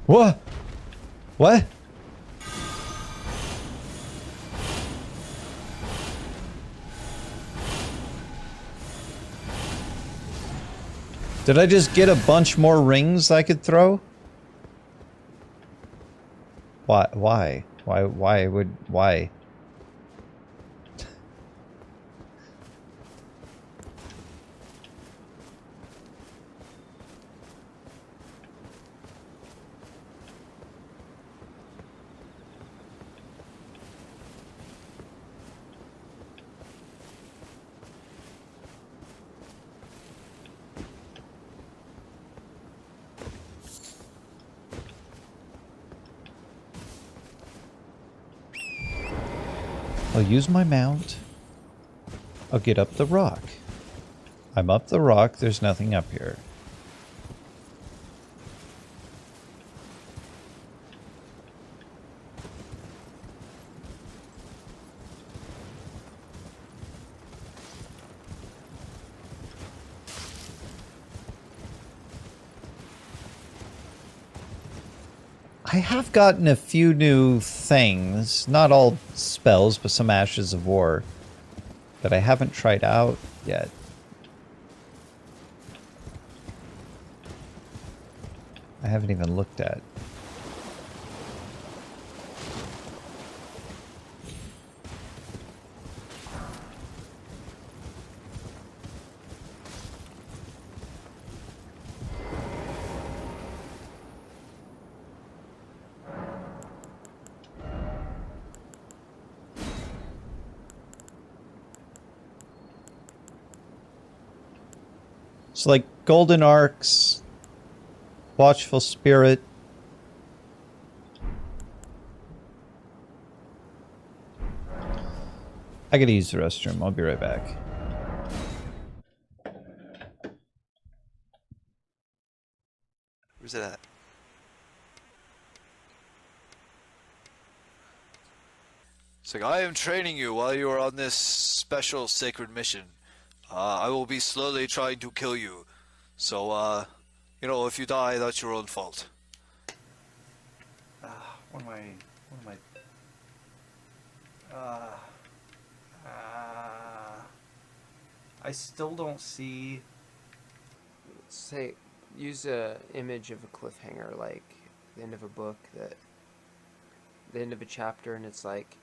What? What? Did I just get a bunch more rings I could throw? Why? Why? I'll use my mount. I'll get up the rock. I'm up the rock. There's nothing up here. I have gotten a few new things, not all spells, but some Ashes of War that I haven't tried out yet. I haven't even looked at. So like golden arcs, watchful spirit. I gotta use the restroom. I'll be right back. Where's it at? It's like, I am training you while you are on this special sacred mission. I will be slowly trying to kill you. So, you know, if you die, that's your own fault. What am I still don't see. Say, use a image of a cliffhanger, like the end of a book, the end of a chapter, and it's like,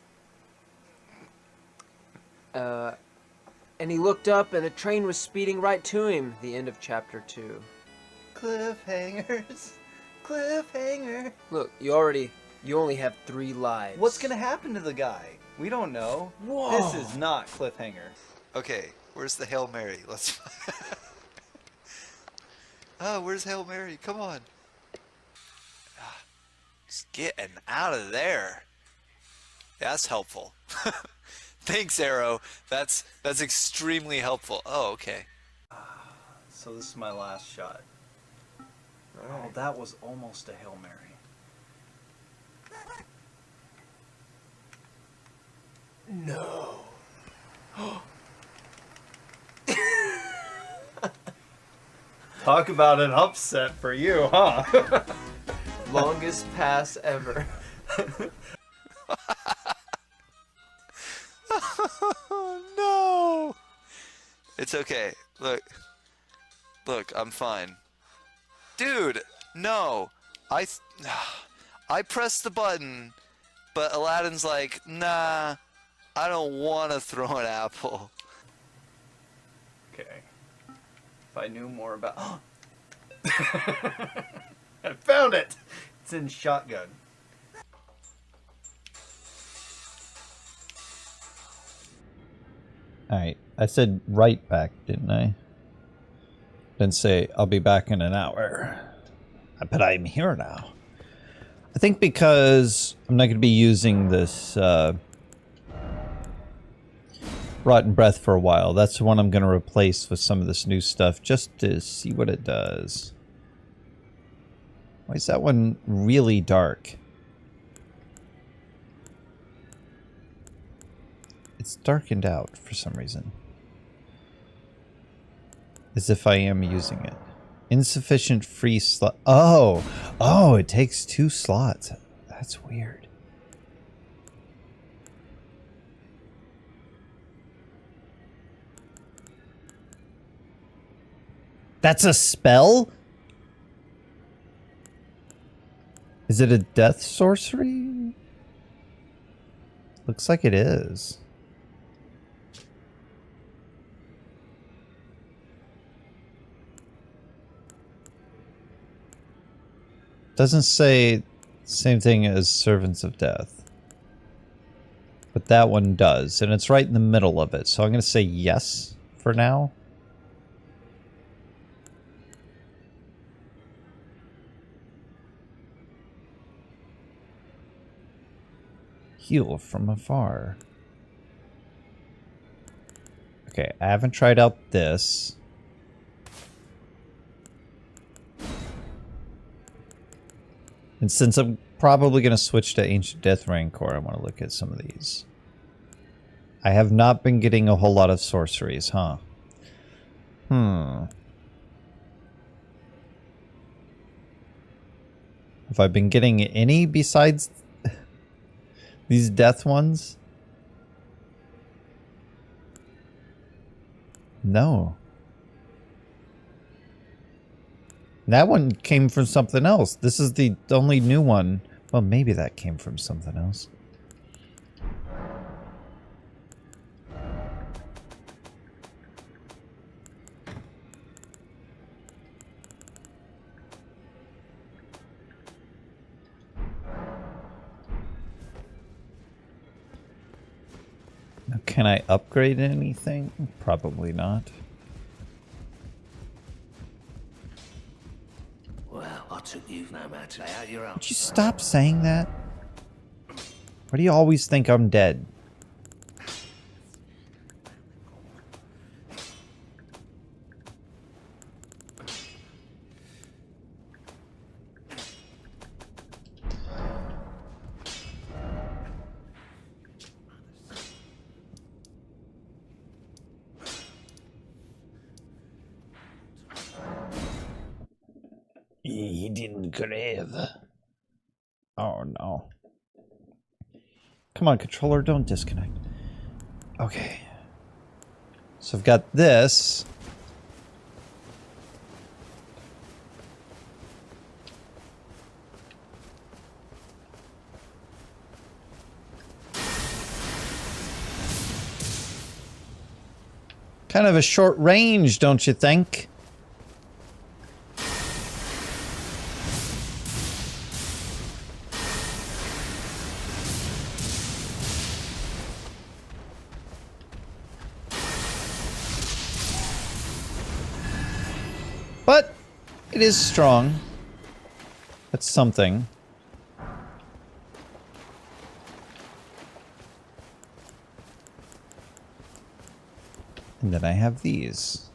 and he looked up, and a train was speeding right to him. The end of chapter 2. Cliffhangers. Cliffhanger. Look, you only have 3 lives. What's gonna happen to the guy? We don't know. Whoa. This is not cliffhanger. Okay, where's the Hail Mary? Let's... where's Hail Mary? Come on. Just getting out of there. That's helpful. Thanks, Arrow. That's extremely helpful. Oh, okay. So this is my last shot. Alright. Oh, that was almost a Hail Mary. No. Talk about an upset for you, huh? Longest pass ever. No. It's okay. Look, I'm fine. Dude, no. I pressed the button, but Aladdin's like, nah, I don't want to throw an apple. Okay. If I knew more about... I found it! It's in shotgun. Alright, I said right back, didn't I? Didn't say I'll be back in an hour. But I'm here now. I think because I'm not going to be using this Rotten Breath for a while. That's the one I'm going to replace with some of this new stuff just to see what it does. Why is that one really dark? It's darkened out for some reason. As if I am using it. Insufficient free slot. Oh! Oh, it takes 2 slots. That's weird. That's a spell? Is it a death sorcery? Looks like it is. Doesn't say same thing as Servants of Death. But that one does, and it's right in the middle of it. So I'm going to say yes for now. Heal from afar. Okay, I haven't tried out this. And since I'm probably going to switch to Ancient Death Rancor, I want to look at some of these. I have not been getting a whole lot of sorceries, huh? Have I been getting any besides these death ones? No. That one came from something else. This is the only new one. Well, maybe that came from something else. Now, can I upgrade anything? Probably not. Well, I took you no matter how you're up. Would you stop saying that? Why do you always think I'm dead? He didn't crave. Oh no. Come on, controller, don't disconnect. Okay. So I've got this. Kind of a short range, don't you think? But it is strong. That's something. And then I have these.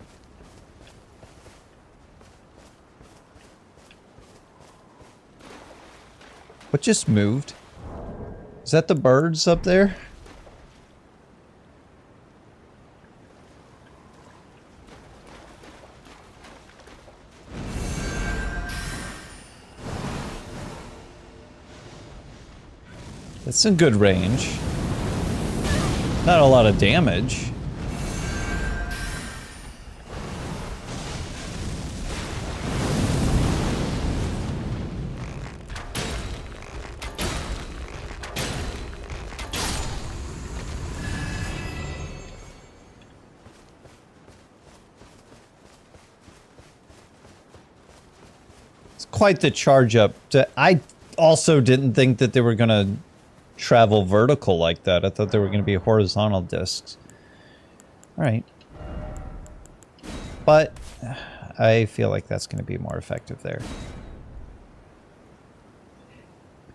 What just moved? Is that the birds up there? That's in good range. Not a lot of damage. It's quite the charge up. I also didn't think that they were going to travel vertical like that. I thought they were going to be horizontal discs. Alright. But I feel like that's going to be more effective there.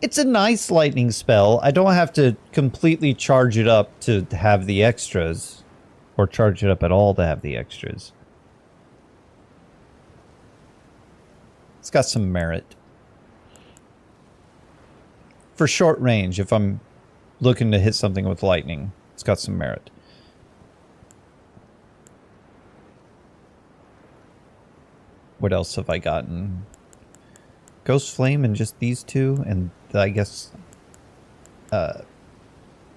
It's a nice lightning spell. I don't have to completely charge it up to have the extras. Or charge it up at all to have the extras. It's got some merit. For short range, if I'm looking to hit something with lightning, it's got some merit. What else have I gotten? Ghost Flame and just these two, and I guess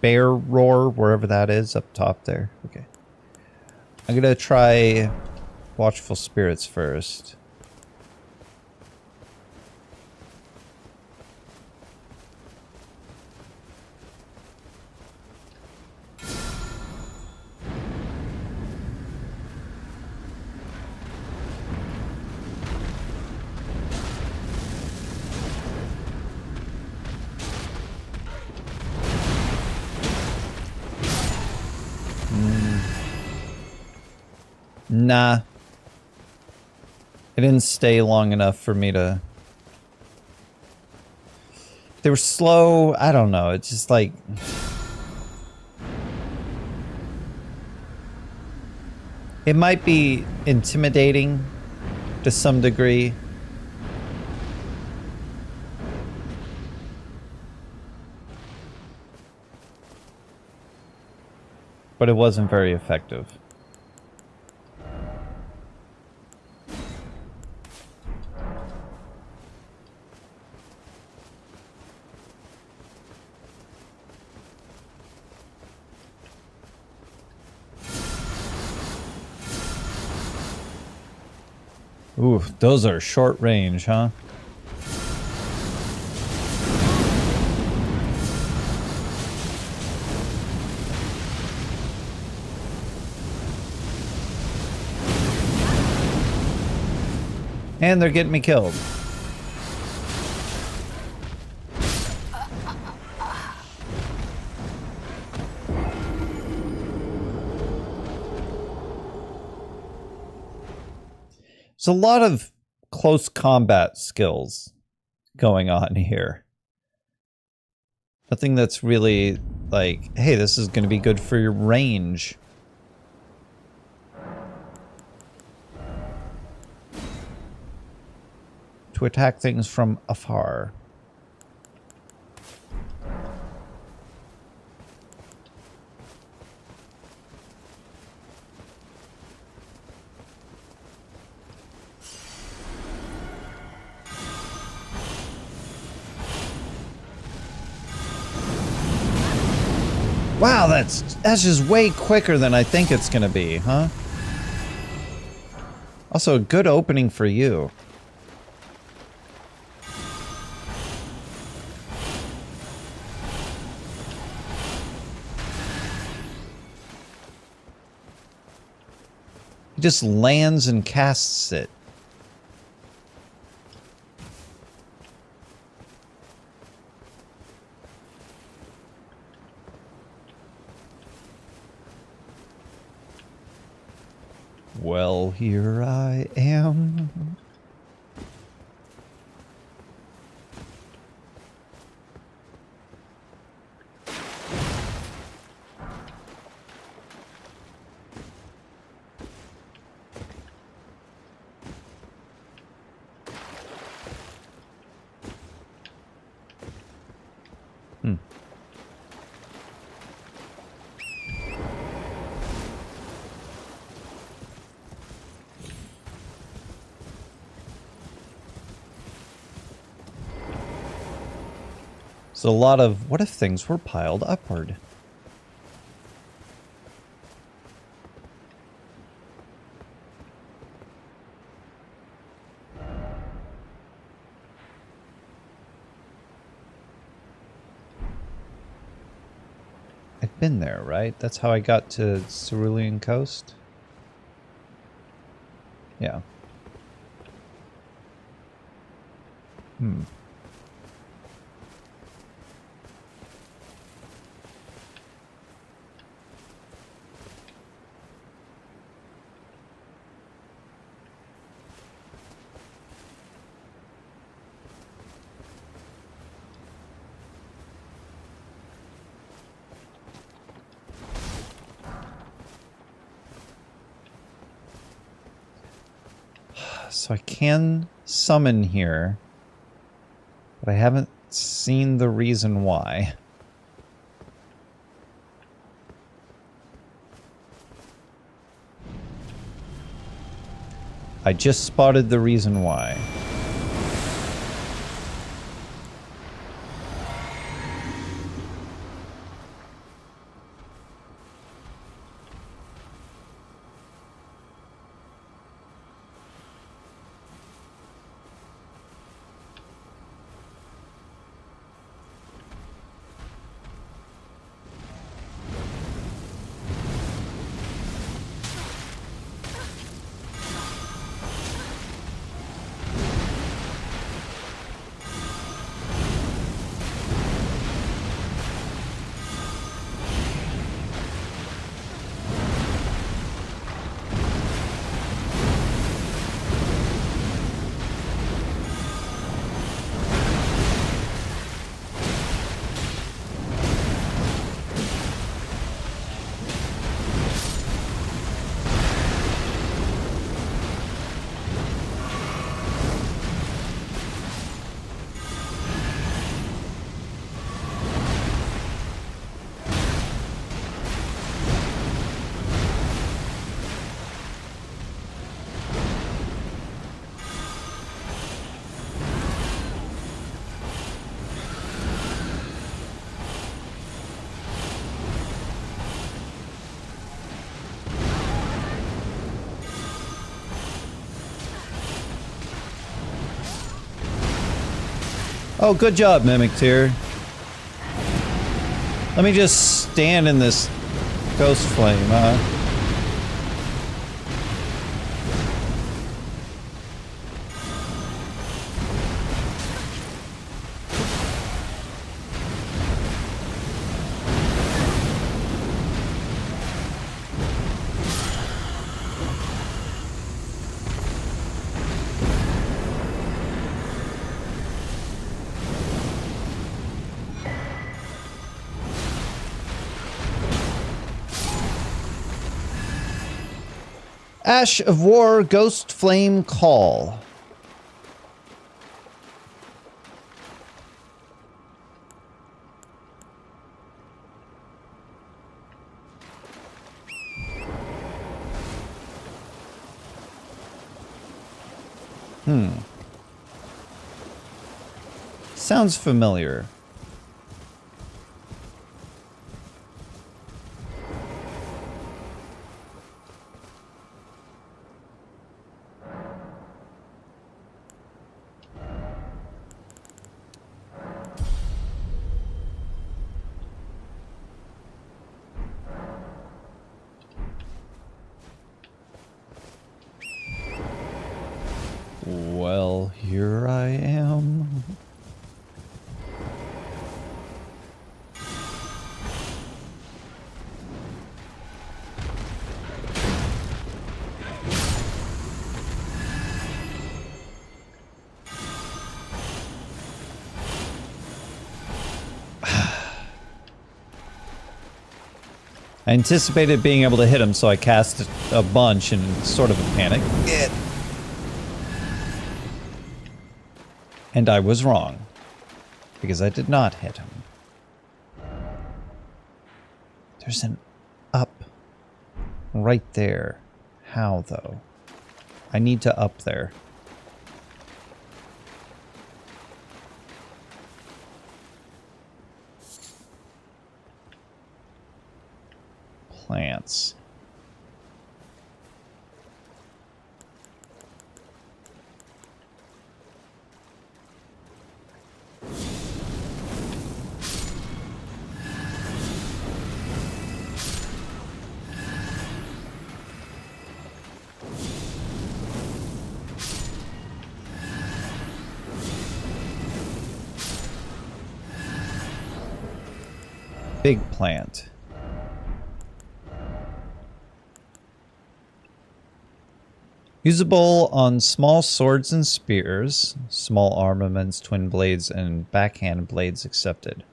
Bear Roar, wherever that is, up top there. Okay. I'm gonna try Watchful Spirits first. Nah. It didn't stay long enough for me to... They were slow. I don't know. It's just like... It might be intimidating to some degree. But it wasn't very effective. Ooh, those are short range, huh? And they're getting me killed. There's a lot of close combat skills going on here. Nothing that's really like, hey, this is going to be good for your range. To attack things from afar. Wow, that's just way quicker than I think it's gonna be, huh? Also, a good opening for you. He just lands and casts it. Well, here I am. So a lot of what if things were piled upward? I've been there, right? That's how I got to Cerulean Coast? Yeah. So I can summon here, but I haven't seen the reason why. I just spotted the reason why. Oh, good job, Mimic Tier. Let me just stand in this ghost flame, huh? Ash of War Ghost Flame Call. Sounds familiar. Well, here I am. I anticipated being able to hit him, so I cast a bunch in sort of a panic. And I was wrong, because I did not hit him. There's an up right there. How, though? I need to up there. Plants. Big plant. Usable on small swords and spears, small armaments, twin blades, and backhand blades accepted.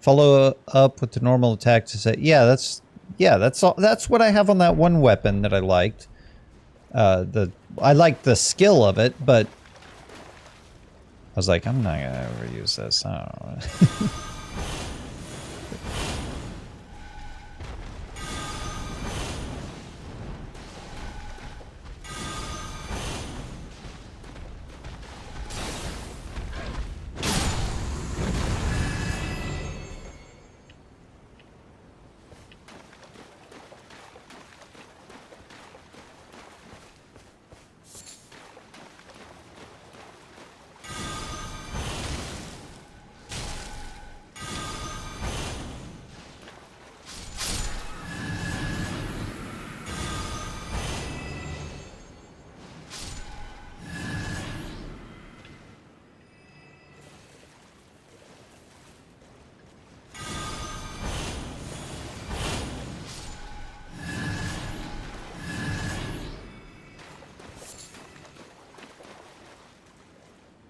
Follow up with the normal attack to say, that's all. That's what I have on that one weapon that I liked. I liked the skill of it, but I was like, I'm not gonna ever use this. I don't know.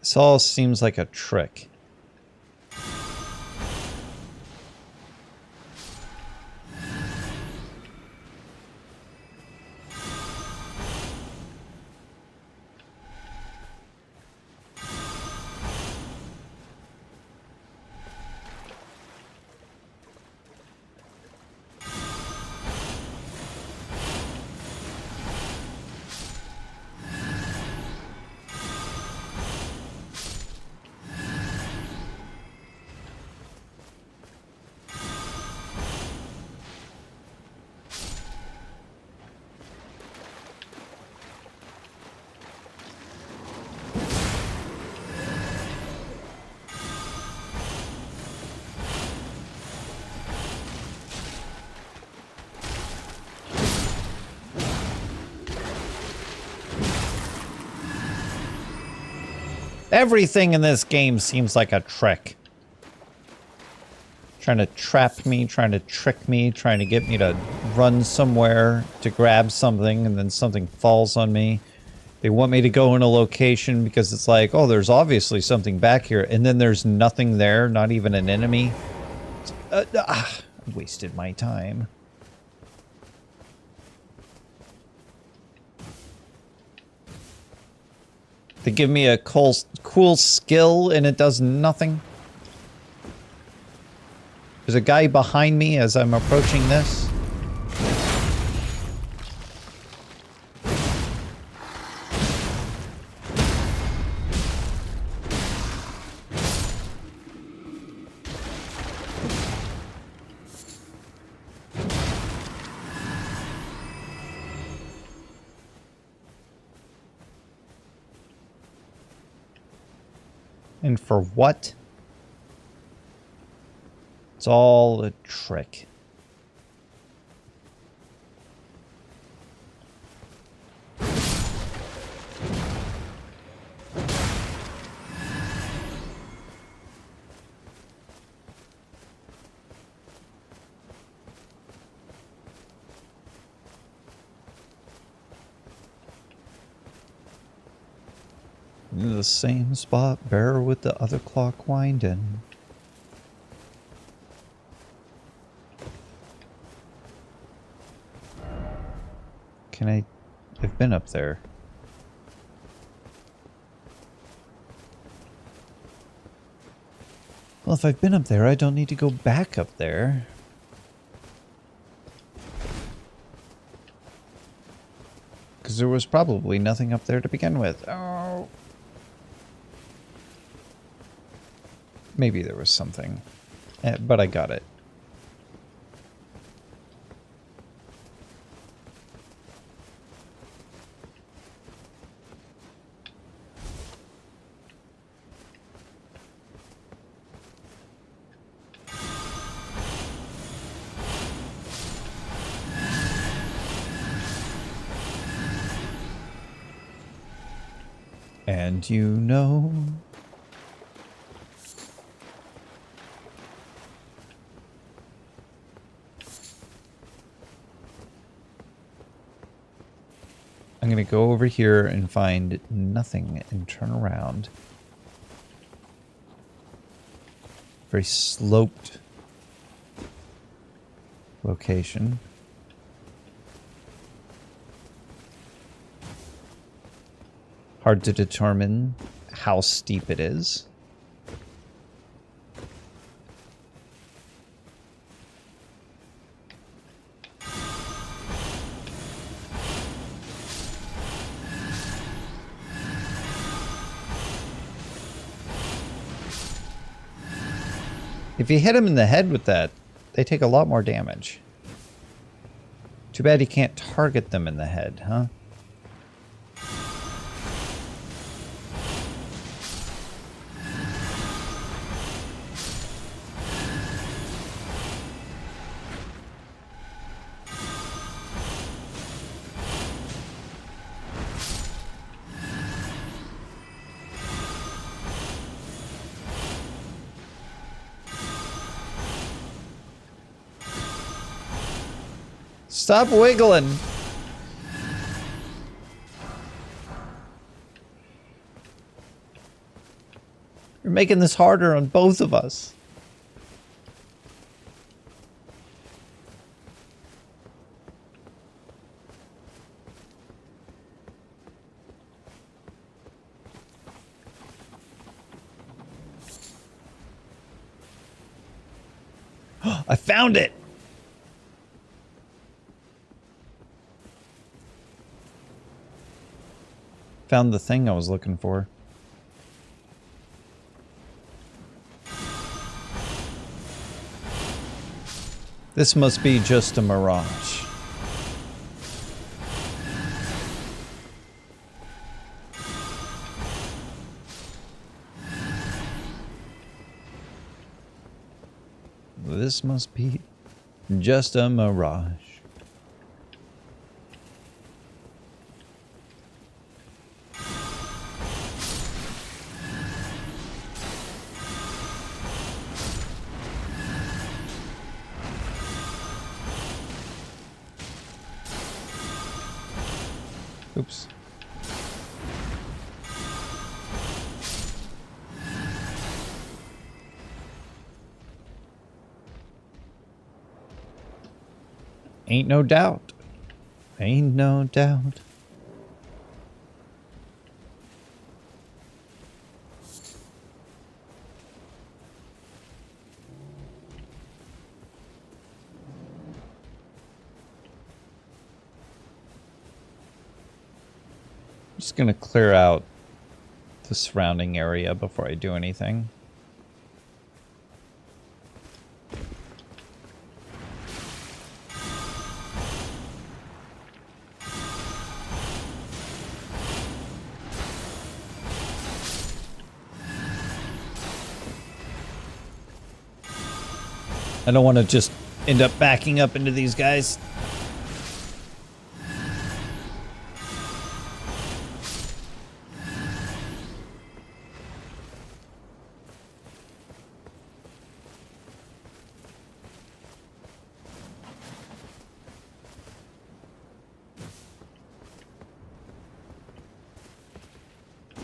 This all seems like a trick. Everything in this game seems like a trick. Trying to trap me, trying to trick me, trying to get me to run somewhere to grab something, and then something falls on me. They want me to go in a location because it's like, oh, there's obviously something back here, and then there's nothing there, not even an enemy. I wasted my time. They give me a cool skill and it does nothing. There's a guy behind me as I'm approaching this. And for what? It's all a trick. In the same spot, bear with the other clock winding. I've been up there. Well, if I've been up there, I don't need to go back up there. Because there was probably nothing up there to begin with. Oh. Maybe there was something. But I got it. And you know... I'm gonna go over here and find nothing and turn around. Very sloped location. Hard to determine how steep it is. If you hit them in the head with that, they take a lot more damage. Too bad you can't target them in the head, huh? Stop wiggling. You're making this harder on both of us. I found it. Found the thing I was looking for. This must be just a mirage. This must be just a mirage. Oops. Ain't no doubt. Ain't no doubt. I'm just gonna clear out the surrounding area before I do anything. I don't want to just end up backing up into these guys.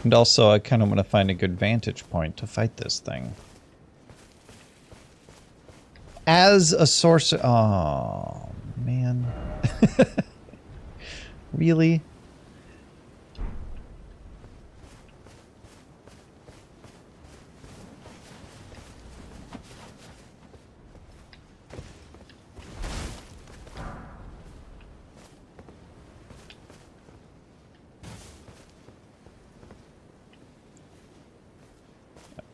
And also, I kind of want to find a good vantage point to fight this thing. As a source... Oh, man. Really?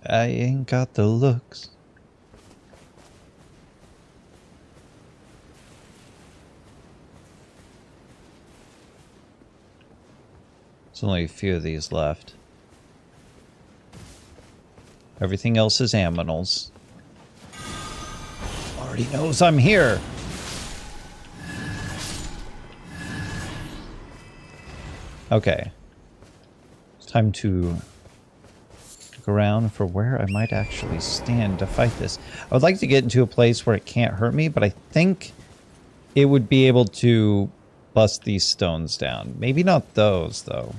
I ain't got the looks. There's only a few of these left. Everything else is aminals. Already knows I'm here. Okay. It's time to look around for where I might actually stand to fight this. I would like to get into a place where it can't hurt me, but I think it would be able to bust these stones down. Maybe not those, though.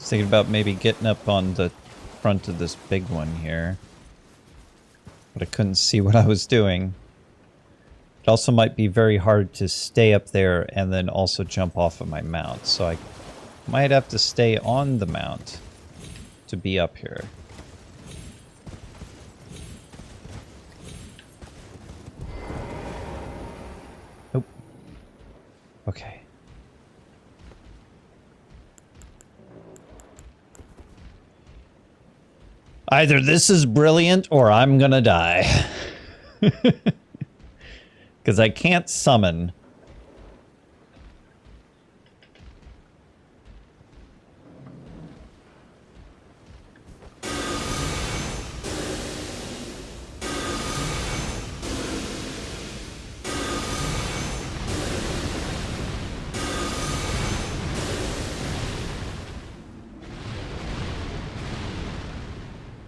Thinking about maybe getting up on the front of this big one here. But I couldn't see what I was doing. It also might be very hard to stay up there and then also jump off of my mount. So I might have to stay on the mount to be up here. Nope. Okay. Either this is brilliant or I'm gonna die. Because I can't summon.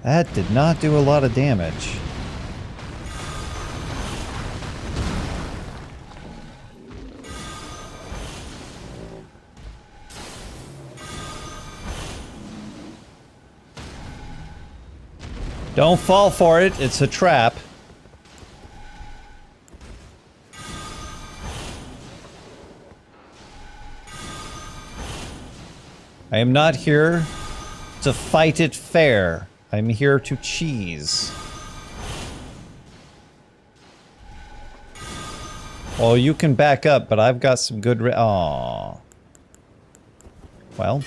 That did not do a lot of damage. Don't fall for it, it's a trap. I am not here To fight it fair. I'm here to cheese. Oh, you can back up, but I've got some good Aw. Well.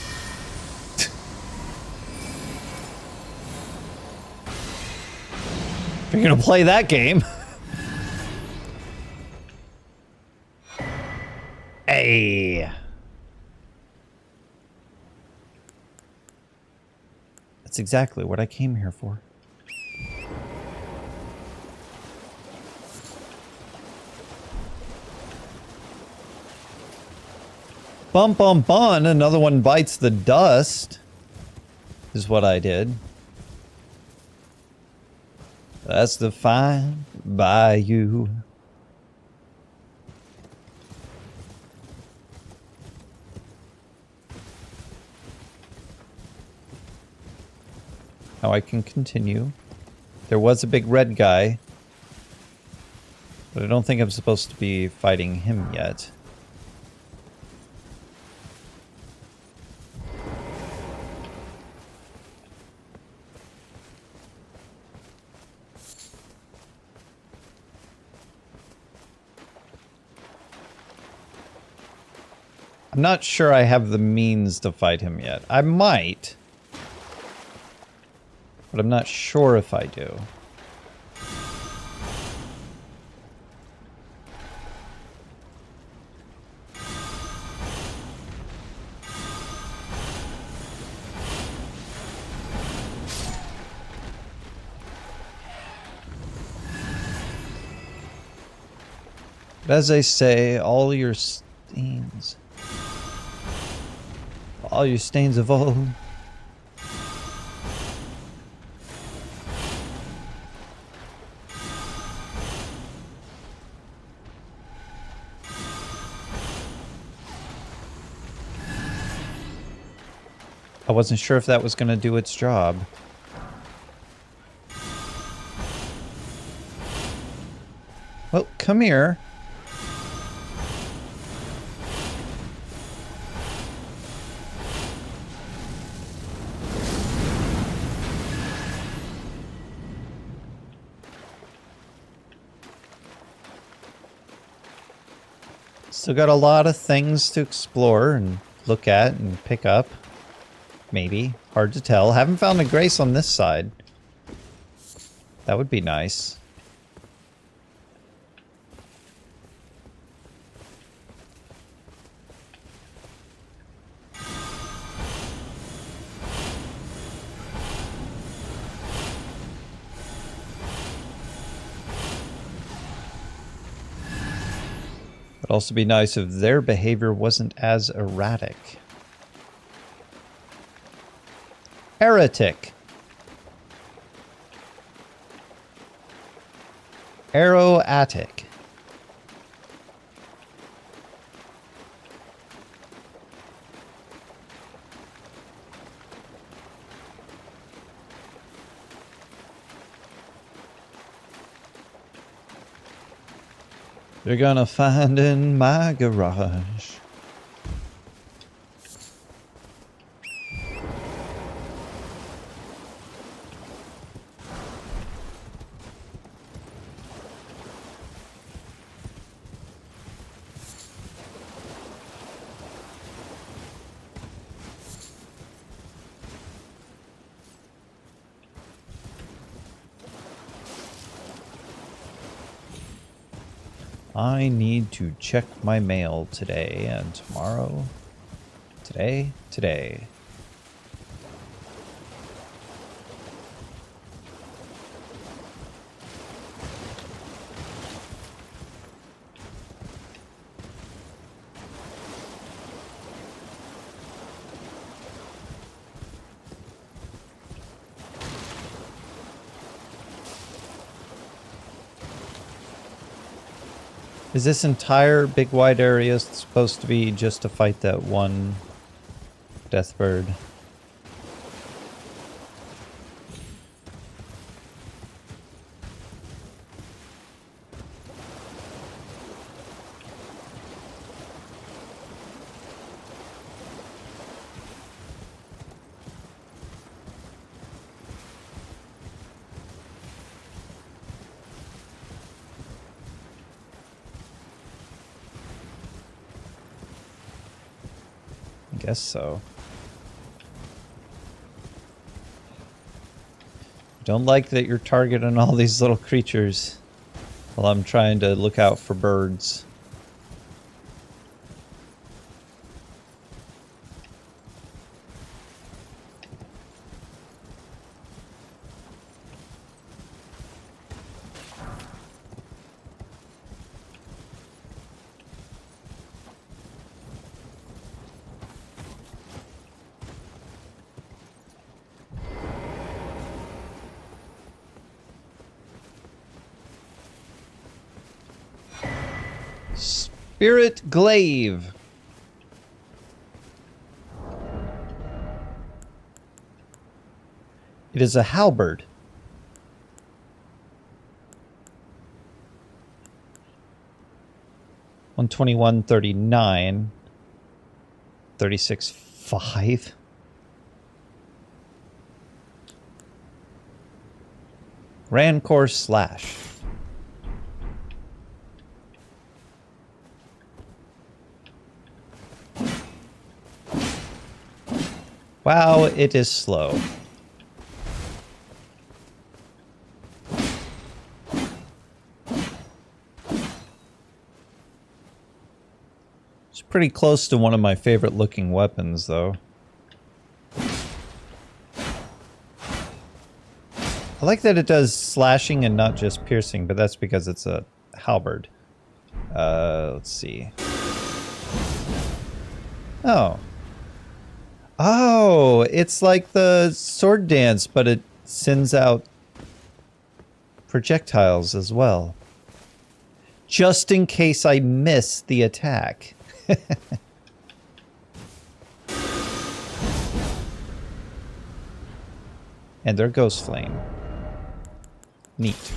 If you're gonna play that game. Hey. That's exactly what I came here for. Bum bum bun, another one bites the dust, is what I did. That's the fine bayou. Now I can continue. There was a big red guy, but I don't think I'm supposed to be fighting him yet. I'm not sure I have the means to fight him yet. I might. But I'm not sure if I do. But as I say, all your stains... all your stains of old... I wasn't sure if that was going to do its job. Well, come here. Still got a lot of things to explore and look at and pick up. Maybe. Hard to tell. Haven't found a grace on this side. That would be nice. Would also be nice if their behavior wasn't as erratic. Heretic. Arrow Attic. You're gonna find in my garage. I need to check my mail today and tomorrow. Today. Is this entire big wide area supposed to be just to fight that one death bird? guess so. Don't like that you're targeting all these little creatures while I'm trying to look out for birds. Spirit Glaive. It is a halberd. $121.39. 36.5. Rancor Slash. Wow, it is slow. It's pretty close to one of my favorite looking weapons, though. I like that it does slashing and not just piercing, but that's because it's a halberd. Let's see. Oh. Oh, it's like the sword dance, but it sends out projectiles as well. Just in case I miss the attack. And their ghost flame. Neat.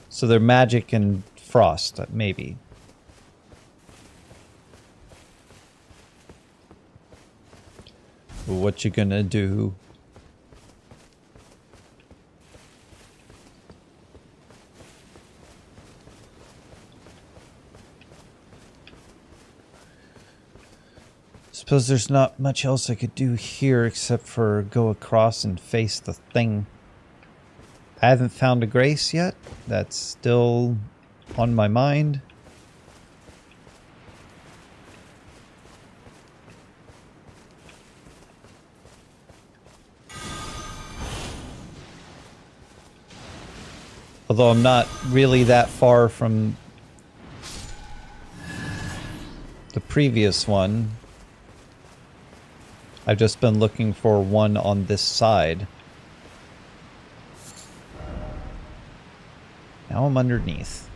So they're magic and frost, maybe. What you gonna do? Suppose there's not much else I could do here except for go across and face the thing. I haven't found a grace yet. That's still on my mind. Although I'm not really that far from the previous one. I've just been looking for one on this side. Now I'm underneath.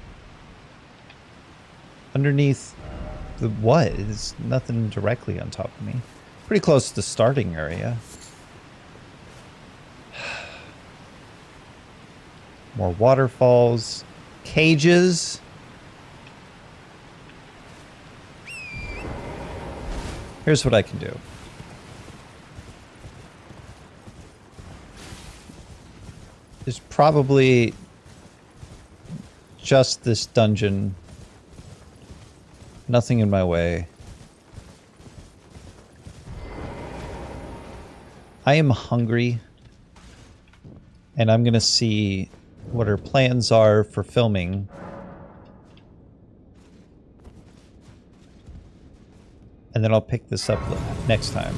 Underneath the what? There's nothing directly on top of me. Pretty close to the starting area. More waterfalls. Cages. Here's what I can do. There's probably just this dungeon. Nothing in my way. I am hungry. And I'm gonna see what her plans are for filming. And then I'll pick this up next time.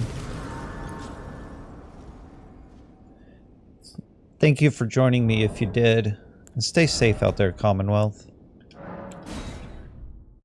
Thank you for joining me if you did. And stay safe out there, Commonwealth.